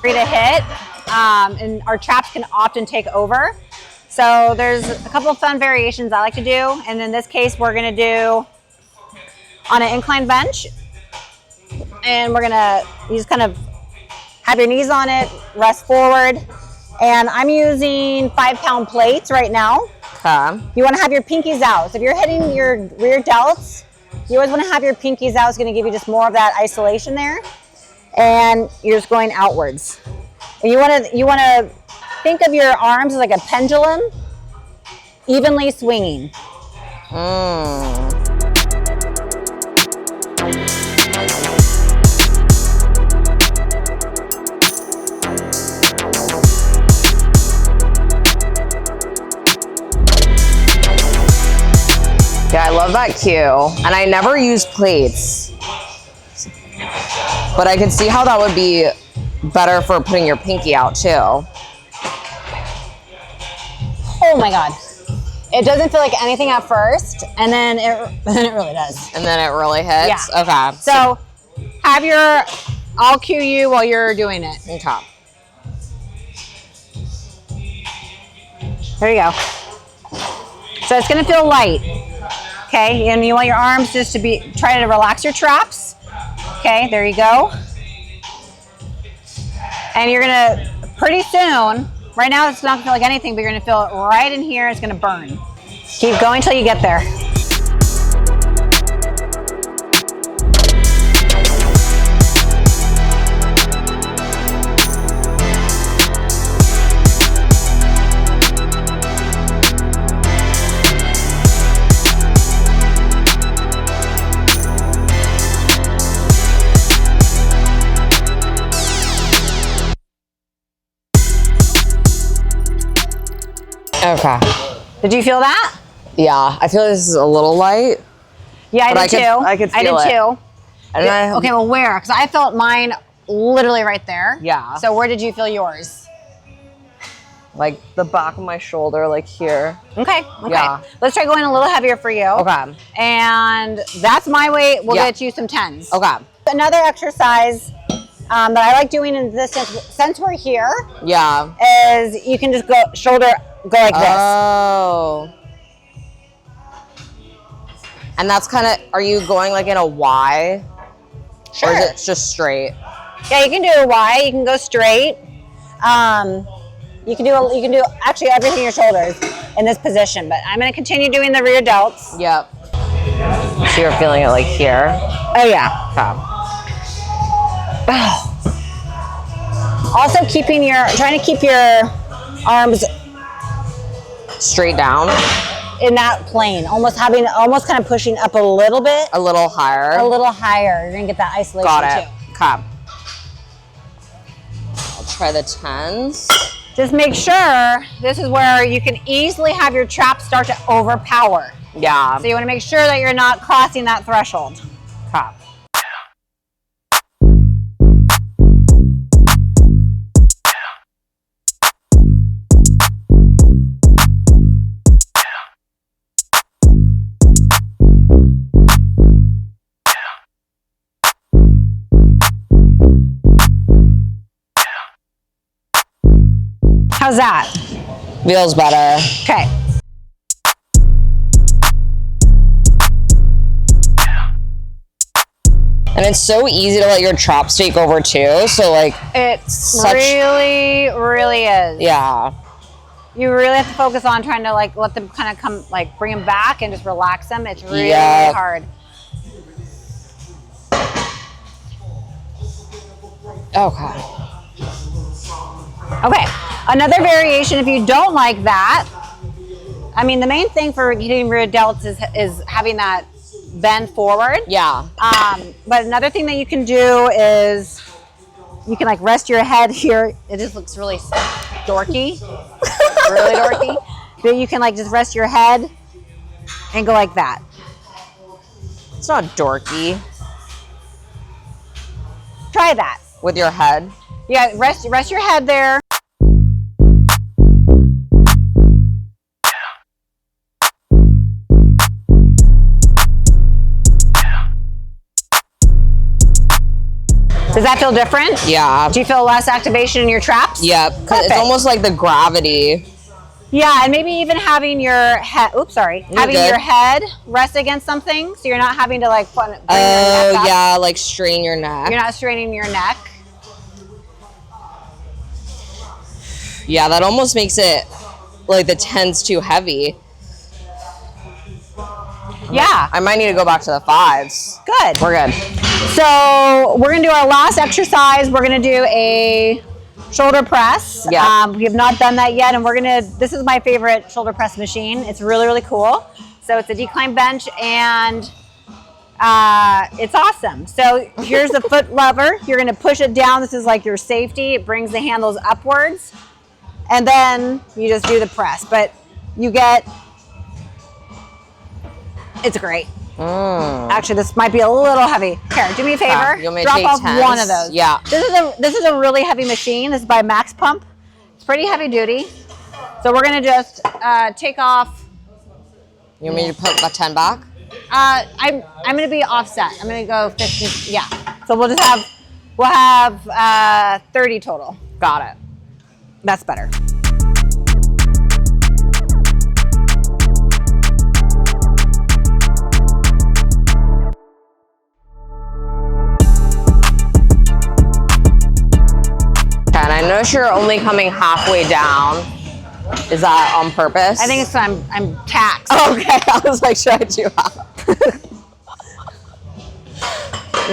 Free to hit, and our traps can often take over. So there's a couple of fun variations I like to do. And in this case, we're gonna do on an incline bench. And we're gonna, you just kind of have your knees on it, rest forward. And I'm using 5-pound plates right now. You wanna have your pinkies out. So if you're hitting your rear delts, you always wanna have your pinkies out. It's gonna give you just more of that isolation there. And you're just going outwards. And you wanna think of your arms as like a pendulum, evenly swinging. Yeah, I love that cue. And I never use plates, but I can see how that would be better for putting your pinky out too. Oh my God. It doesn't feel like anything at first, and then it really does. And then it really hits? Yeah. Okay. So I'll cue you while you're doing it. Okay. There you go. So it's gonna feel light. Okay, and you want your arms just to try to relax your traps. Okay, there you go. And you're gonna, pretty soon, right now it's not gonna feel like anything, but you're gonna feel it right in here, it's gonna burn. Keep going till you get there. Okay. Did you feel that? Yeah, I feel like this is a little light. Yeah, I did too. I could feel it. I did too. And Okay, well where? Because I felt mine literally right there. Yeah. So where did you feel yours? Like the back of my shoulder, like here. Okay. Yeah. Let's try going a little heavier for you. Okay. And that's my weight. We'll get you some 10s. Okay. Another exercise that I like doing in this, since we're here, is you can just go like this. Oh. And that's kind of, are you going like in a Y? Sure. Or is it just straight? Yeah, you can do a Y. You can go straight. You can do actually everything in your shoulders in this position. But I'm going to continue doing the rear delts. Yep. So you're feeling it like here. Oh yeah. Okay. Also trying to keep your arms straight down in that plane, almost kind of pushing up a little bit. A little higher. A little higher. You're gonna get that isolation too. Okay. I'll try the 10s. Just make sure this is where you can easily have your traps start to overpower. Yeah. So you want to make sure that you're not crossing that threshold. Okay. How's that? Feels better. Okay. And it's so easy to let your traps take over too. So like it really, really is. Yeah. You really have to focus on trying to like let them kind of come, like bring them back and just relax them. It's really, really hard. Okay. Okay. Another variation, if you don't like that, I mean, the main thing for hitting rear delts is having that bend forward. Yeah. But another thing that you can do is you can like rest your head here. It just looks really dorky, really dorky. But you can like just rest your head and go like that. It's not dorky. Try that. With your head? Yeah, rest your head there. Does that feel different? Yeah. Do you feel less activation in your traps? Yep, because it's almost like the gravity. Yeah, and maybe even having your head, your head rest against something, so you're not having to like bring your neck up. Yeah, like strain your neck. You're not straining your neck. Yeah, that almost makes it like the 10's too heavy. Yeah. I might need to go back to the 5s. Good. We're good. So we're gonna do our last exercise. We're gonna do a shoulder press. Yeah. We have not done that yet, and this is my favorite shoulder press machine. It's really, really cool. So it's a decline bench, and it's awesome. So here's the foot lever. You're gonna push it down. This is like your safety. It brings the handles upwards, and then you just do the press. But you get, it's great. Actually, this might be a little heavy. Here, do me a favor. You want me to drop take off 10s? one of those. Yeah. This is a really heavy machine. This is by Max Pump. It's pretty heavy duty. So we're gonna just take off. You want me to put about 10 back? I'm gonna be offset. I'm gonna go 15. Yeah. So we'll have 30 total. Got it. That's better. And I notice you're only coming halfway down. Is that on purpose? I think it's I'm taxed. Okay, I was like, should I do half?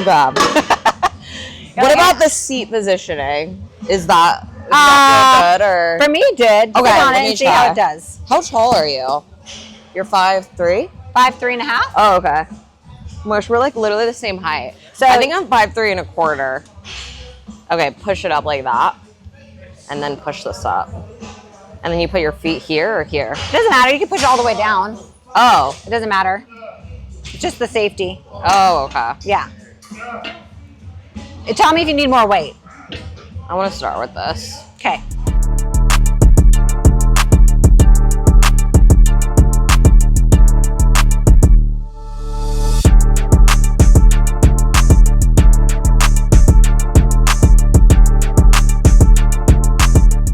Bad. What about the seat positioning? Is that good or? For me, it did. Okay, Sit on let it me and see try. how it does. How tall are you? You're 5'3"? 5'3.5". Oh, okay. Mush, we're like literally the same height. So I think I'm 5'3 1/4. Okay, push it up like that, and then push this up, and then you put your feet here or here. It doesn't matter. You can push it all the way down. Oh. It doesn't matter. It's just the safety. Oh, okay. Yeah. Tell me if you need more weight. I want to start with this. Okay.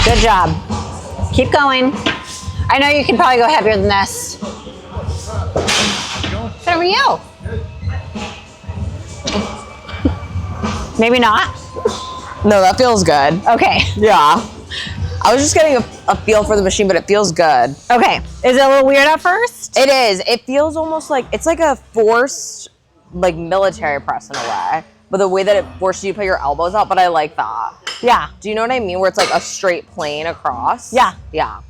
Good job. Keep going. I know you can probably go heavier than this. Good for you. Maybe not. No, that feels good. Okay. Yeah. I was just getting a feel for the machine, but it feels good. Okay. Is it a little weird at first? It is. It feels almost like, it's like a forced, like military press in a way. But the way that it forces you to put your elbows out, but I like that. Yeah. Do you know what I mean? Where it's like a straight plane across? Yeah. Yeah.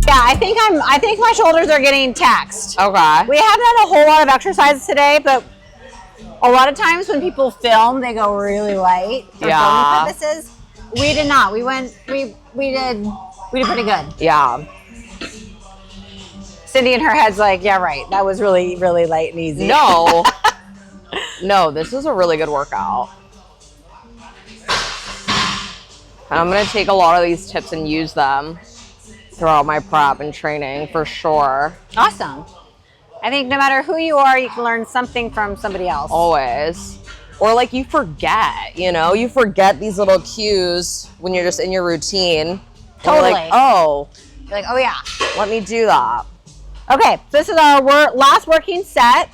Yeah, I think my shoulders are getting taxed. Okay. We haven't done a whole lot of exercises today, but a lot of times when people film, they go really light for filming purposes. We did not. We did pretty good. Yeah. Cindy in her head's like, yeah, right. That was really, really light and easy. No. No, this is a really good workout. And I'm going to take a lot of these tips and use them throughout my prep and training for sure. Awesome. I think no matter who you are, you can learn something from somebody else. Always. Or like you forget, you forget these little cues when you're just in your routine. Totally. You're like, oh, yeah. let me do that. Okay, so this is our last working set.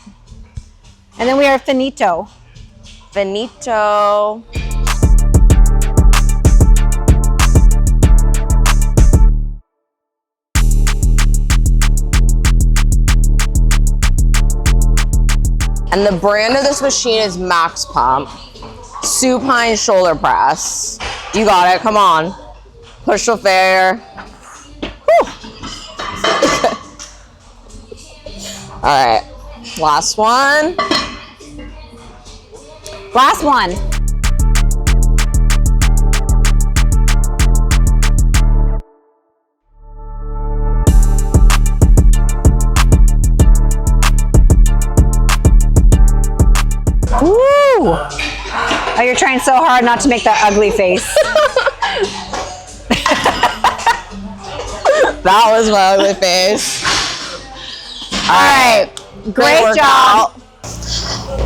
And then we are finito. Finito. And the brand of this machine is Max Pump. Supine shoulder press. You got it, come on. Push to fair. All right, last one. Last one. Woo! Oh, you're trying so hard not to make that ugly face. That was my ugly face. All right. Great job.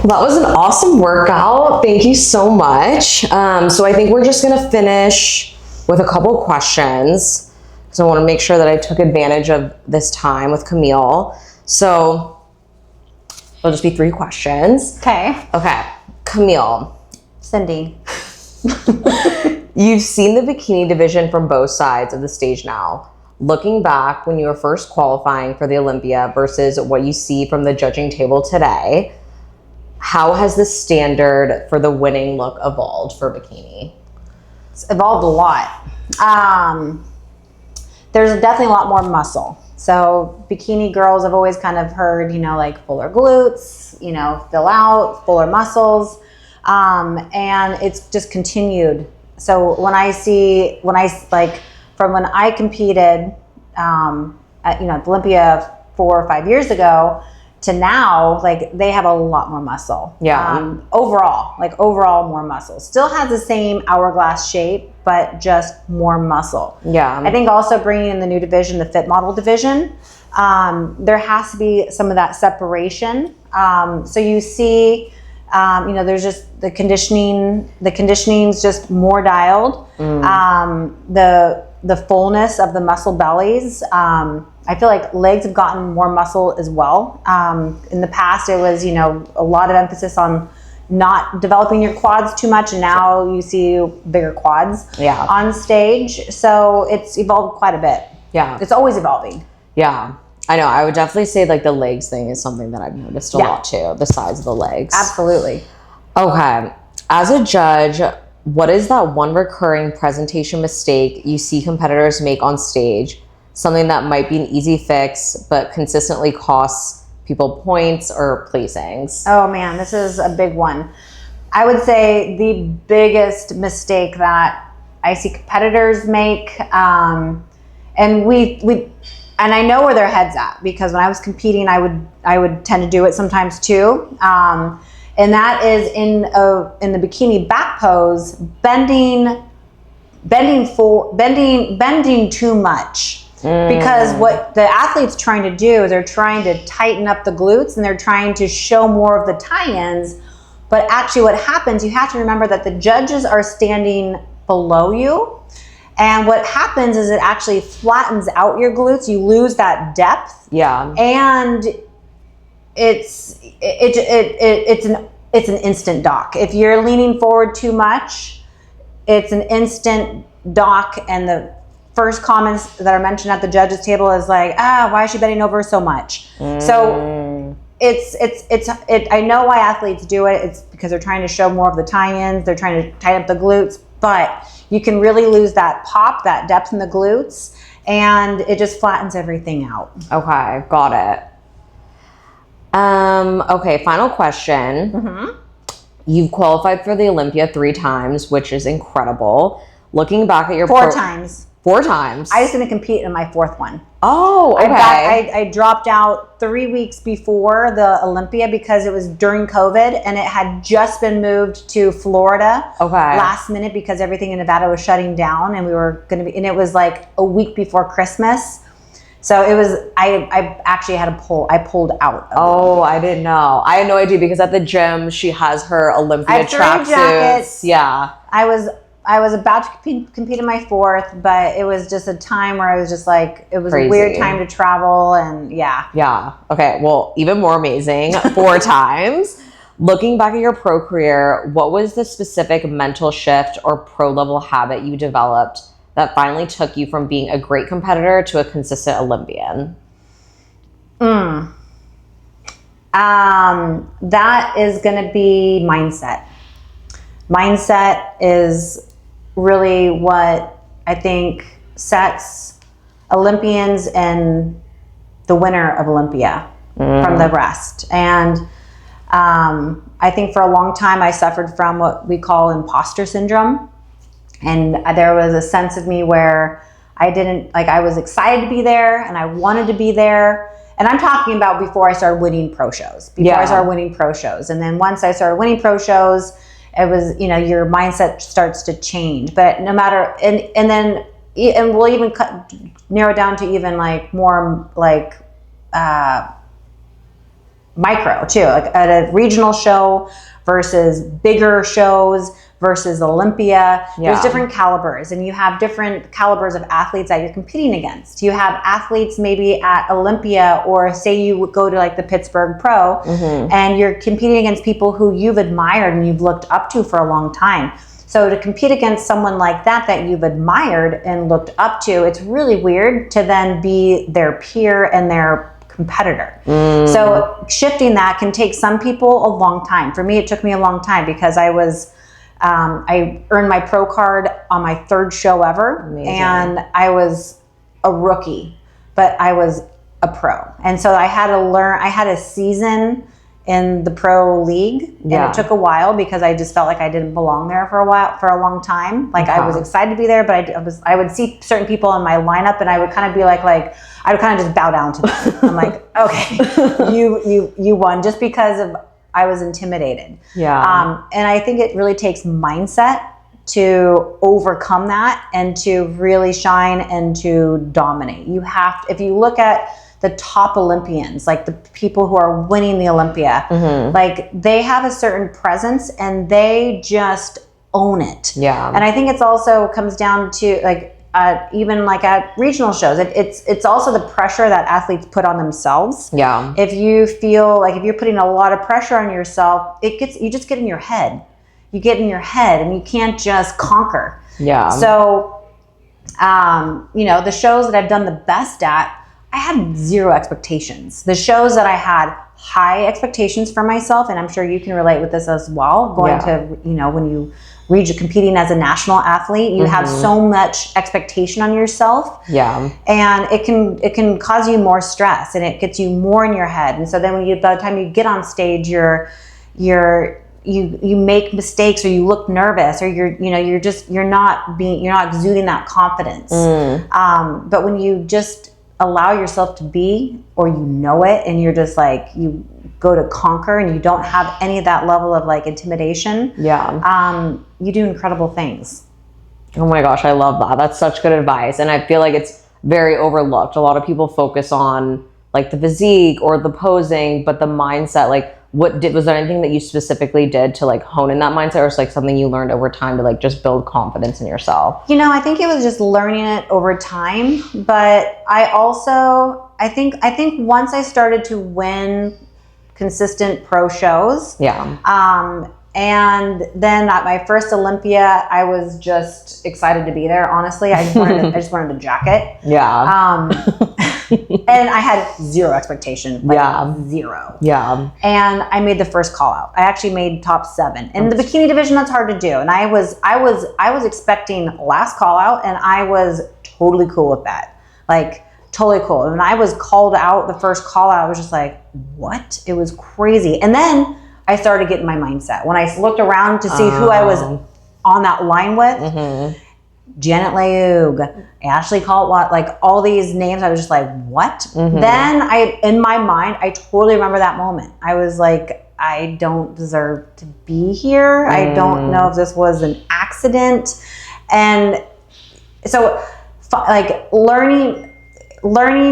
That was an awesome workout. Thank you so much. So I think we're just gonna finish with a couple questions because I want to make sure that I took advantage of this time with Camile. So it'll just be 3 questions. Okay. Okay, Camile. Cindy. You've seen the bikini division from both sides of the stage now. Looking back when you were first qualifying for the Olympia versus what you see from the judging table today, how has the standard for the winning look evolved for bikini? It's evolved a lot. There's definitely a lot more muscle. So bikini girls have always kind of heard, like fuller glutes, fill out, fuller muscles. And it's just continued. So from when I competed at Olympia 4 or 5 years ago to now, they have a lot more muscle. Yeah. Overall more muscle. Still has the same hourglass shape, but just more muscle. Yeah. I think also bringing in the new division, the fit model division, there has to be some of that separation. So you see, there's just the conditioning's just more dialed. The fullness of the muscle bellies. I feel like legs have gotten more muscle as well. In the past, it was, a lot of emphasis on not developing your quads too much, and now you see bigger quads on stage. So it's evolved quite a bit. Yeah. It's always evolving. Yeah. I know. I would definitely say the legs thing is something that I've noticed a lot too, the size of the legs. Absolutely. Okay. As a judge, what is that one recurring presentation mistake you see competitors make on stage? Something that might be an easy fix, but consistently costs people points or placings? Oh man, this is a big one. I would say the biggest mistake that I see competitors make, and I know where their head's at, because when I was competing, I would tend to do it sometimes too. And that is in the bikini back pose, bending too much. Because what the athlete's trying to do is they're trying to tighten up the glutes and they're trying to show more of the tie-ins. But actually what happens, you have to remember that the judges are standing below you. And what happens is it actually flattens out your glutes. You lose that depth. Yeah. And it's an instant dock. If you're leaning forward too much, it's an instant dock. And the first comments that are mentioned at the judges table is why is she bending over so much? So I know why athletes do it. It's because they're trying to show more of the tie-ins. They're trying to tighten up the glutes, but you can really lose that pop, that depth in the glutes, and it just flattens everything out. Okay, got it. Okay, final question. Mm-hmm. You've qualified for the Olympia 3 times, which is incredible. Looking back at your 4 times. 4 times. I was going to compete in my 4th one. Oh, okay. I dropped out 3 weeks before the Olympia because it was during COVID and it had just been moved to Florida last minute because everything in Nevada was shutting down, and we were going to be, and it was a week before Christmas. So it was, I actually had I pulled out. I didn't know. I had no idea because at the gym, she has her Olympia tracksuits. Yeah. I was about to compete in my 4th, but it was just a time where I was just it was crazy. A weird time to travel, and yeah. Yeah. Okay. Well, even more amazing. 4 times. Looking back at your pro career, what was the specific mental shift or pro level habit you developed that finally took you from being a great competitor to a consistent Olympian? That is going to be mindset. Mindset is really what I think sets Olympians and the winner of Olympia from the rest. And I think for a long time I suffered from what we call imposter syndrome. And there was a sense of me where I didn't, I was excited to be there and I wanted to be there. And I'm talking about before I started winning pro shows. And then once I started winning pro shows, it was, your mindset starts to change. But no matter, and we'll even narrow down to even more micro too, like at a regional show versus bigger shows versus Olympia. There's different calibers, and you have different calibers of athletes that you're competing against. You have athletes maybe at Olympia, or say you go to like the Pittsburgh Pro, and you're competing against people who you've admired and you've looked up to for a long time. So to compete against someone like that you've admired and looked up to, it's really weird to then be their peer and their competitor. So shifting that can take some people a long time. For me, it took me a long time because I earned my pro card on my third show ever. Amazing. And I was a rookie, but I was a pro. And so I had to learn, I had a season in the pro league, and it took a while because I just felt like I didn't belong there for a long time. Like I was excited to be there, but I would see certain people in my lineup, and I would kind of be like I would kind of just bow down to them. I'm like, okay, you won, just because of I was intimidated. Yeah. And I think it really takes mindset to overcome that and to really shine and to dominate. You have to, if you look at the top Olympians, like the people who are winning the Olympia, like they have a certain presence and they just own it. Yeah. And I think it's also comes down to like, even like at regional shows, it's also the pressure that athletes put on themselves. Yeah. If you feel like if you're putting a lot of pressure on yourself, you just get in your head. You get in your head and you can't just conquer. Yeah. So, the shows that I've done the best at, I had zero expectations. The shows that I had high expectations for myself, and I'm sure you can relate with this as well, going to, when you competing as a national athlete, you have so much expectation on yourself. Yeah. And it can cause you more stress, and it gets you more in your head. And so then by the time you get on stage, you make mistakes, or you look nervous, or you're not exuding that confidence. But when you just allow yourself to be, or it, and you're just like, you go to conquer and you don't have any of that level of like intimidation, you do incredible things. Oh my gosh, I love that. That's such good advice. And I feel like it's very overlooked. A lot of people focus on like the physique or the posing, but the mindset, like was there anything that you specifically did to like hone in that mindset, or it's like something you learned over time to like just build confidence in yourself? I think it was just learning it over time, but I think once I started to win consistent pro shows, and then at my first Olympia, I was just excited to be there. Honestly, I just wanted a jacket. Yeah. And I had zero expectation. Zero. Yeah. And I made the first call out. I actually made top 7. In the bikini division, that's hard to do. And I was expecting last call out, and I was totally cool with that. Like totally cool. And when I was called out, the first call out, I was just like, what? It was crazy. And then I started getting my mindset. When I looked around to see who I was on that line with, Janet Leug, Ashley Caldwell, like all these names, I was just like, what? Then in my mind, I totally remember that moment. I was like, I don't deserve to be here. I don't know if this was an accident. And so like learning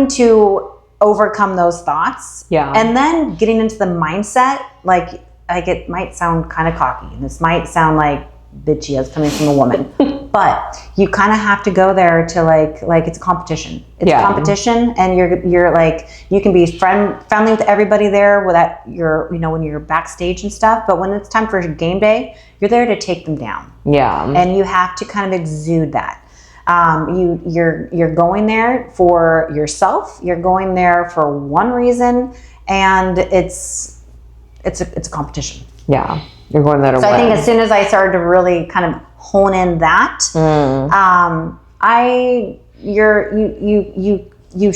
to overcome those thoughts, and then getting into the mindset, like it might sound kind of cocky, and this might sound like bitchy as coming from a woman, but you kind of have to go there to like it's competition. It's competition, and you're like, you can be friendly with everybody there without when you're backstage and stuff, but when it's time for game day, you're there to take them down. Yeah. And you have to kind of exude that. You're going there for yourself. You're going there for one reason, and it's a competition. Yeah, you're going there to win. So I think as soon as I started to really kind of hone in that, you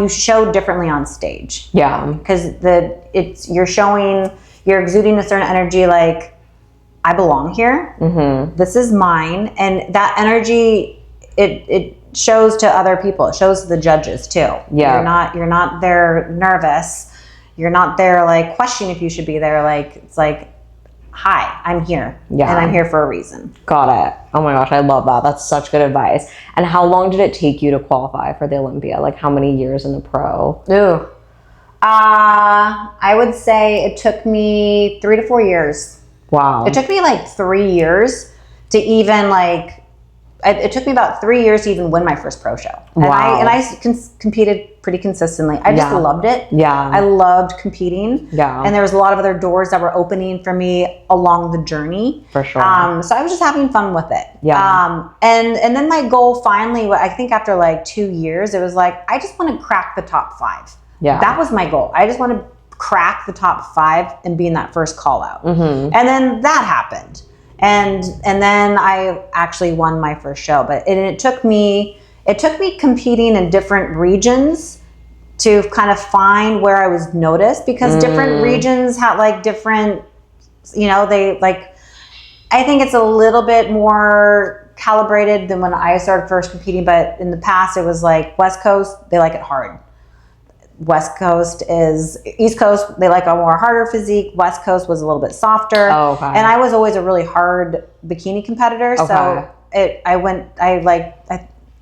show differently on stage. Yeah, because you're exuding a certain energy, like I belong here. This is mine, and that energy. It shows to other people. It shows to the judges too. Yeah. You're not there nervous. You're not there like questioning if you should be there. Like it's like, hi, I'm here. Yeah. And I'm here for a reason. Got it. Oh my gosh, I love that. That's such good advice. And how long did it take you to qualify for the Olympia? Like how many years in the pro? Ooh. I would say it took me 3 to 4 years. Wow. It took me like 3 years to even like, it took me about 3 years to even win my first pro show. And Wow. I competed pretty consistently. I just loved it. Yeah. I loved competing. Yeah. And there was a lot of other doors that were opening for me along the journey. For sure. So I was just having fun with it. Yeah. And then my goal finally, I think after like 2 years, it was like, I just want to crack the top 5. Yeah. That was my goal. I just want to crack the top 5 and be in that first call out. Mm-hmm. And then that happened. And then I actually won my first show. But it took me competing in different regions to kind of find where I was noticed, because different regions had like different, they like, I think it's a little bit more calibrated than when I started first competing. But in the past, it was like West Coast, they like it hard. West Coast is East Coast. They like a more harder physique. West Coast was a little bit softer. Oh, okay. And I was always a really hard bikini competitor. Okay. So it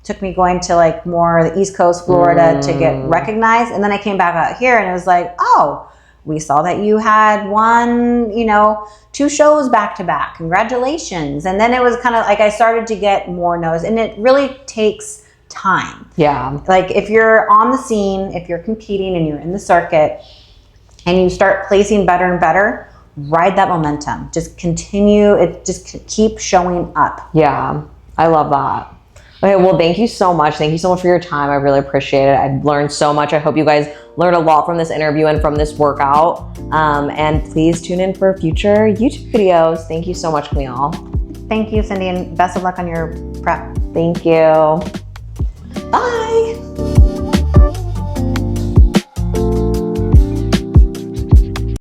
took me going to like more the East Coast, Florida to get recognized. And then I came back out here and it was like, oh, we saw that you had won, 2 shows back to back. Congratulations. And then it was kind of like I started to get more noticed, and it really takes time. Yeah. Like if you're on the scene, if you're competing and you're in the circuit and you start placing better and better, ride that momentum. Just continue it. Just keep showing up. Yeah. I love that. Okay. Well, thank you so much. Thank you so much for your time. I really appreciate it. I've learned so much. I hope you guys learned a lot from this interview and from this workout. And please tune in for future YouTube videos. Thank you so much, Camile. Thank you, Cindy, and best of luck on your prep. Thank you. Bye.